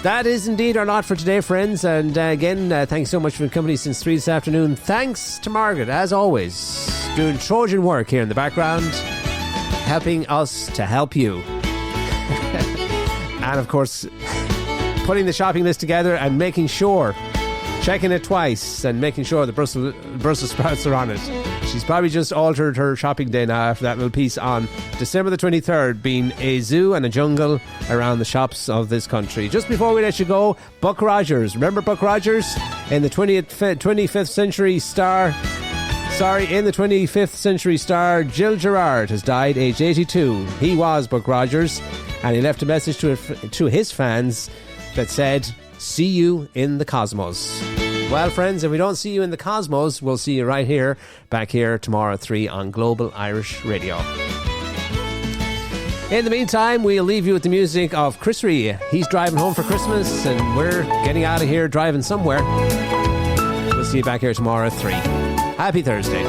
[SPEAKER 1] That is indeed our lot for today, friends. And again, thanks so much for your company since 3 this afternoon. Thanks to Margaret, as always, doing Trojan work here in the background, helping us to help you. And of course, putting the shopping list together and making sure, checking it twice and making sure the Brussels sprouts are on it. She's probably just altered her shopping day now after that little piece on December the 23rd being a zoo and a jungle around the shops of this country. Just before we let you go, Buck Rogers. Remember Buck Rogers? In the 25th century star, Gilles Gerard has died aged 82. He was Buck Rogers, and he left a message to his fans that said, "See you in the cosmos." Well, friends, if we don't see you in the cosmos, we'll see you right here, back here tomorrow at 3 on Global Irish Radio. In the meantime, we'll leave you with the music of Chris Ree. He's driving home for Christmas, and we're getting out of here driving somewhere. We'll see you back here tomorrow at 3. Happy Thursday.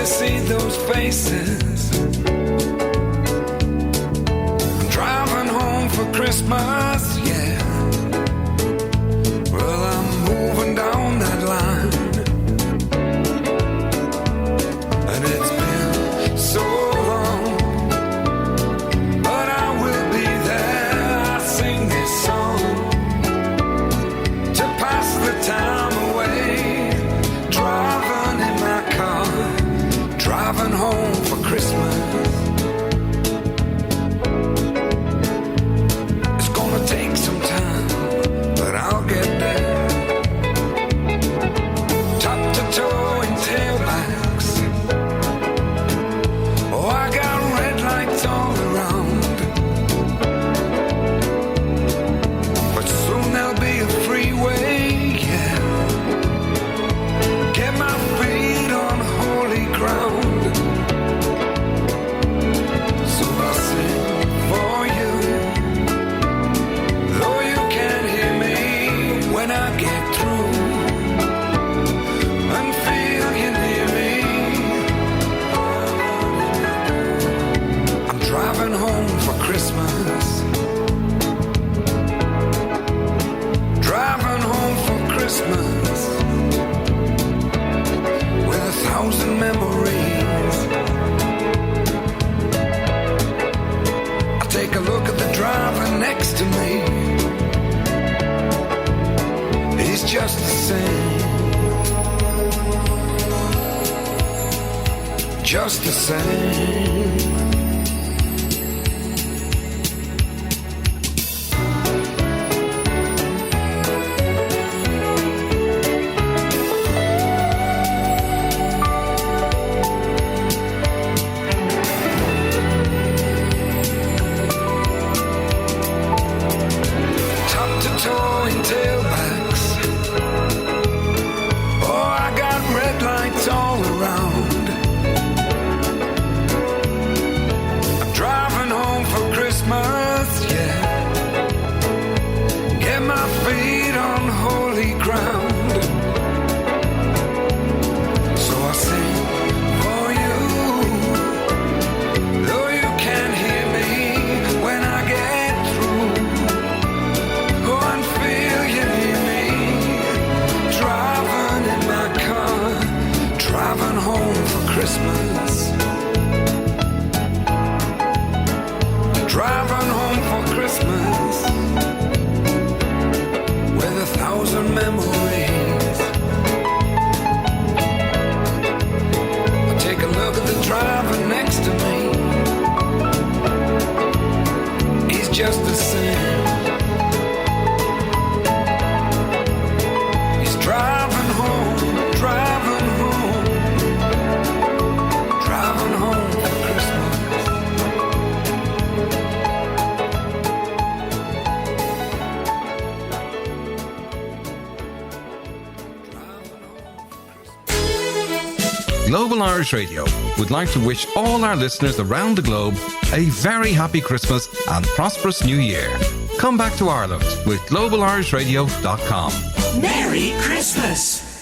[SPEAKER 10] See those faces. I'm driving home for Christmas, yeah. Well, I'm moving down that line, and it's been so long, but I will be there. I sing this song to pass the time away, driving in my car, driving home for Christmas. It's gonna take some time. just the same. Driving home for Christmas with 1,000 memories. I take a look at the driver next to me. He's just the same. He's driving home, driving home, driving home for Christmas.
[SPEAKER 6] Global Irish Radio would like to wish all our listeners around the globe a very happy Christmas and prosperous New Year. Come back to Ireland with globalir.com.
[SPEAKER 7] Merry Christmas!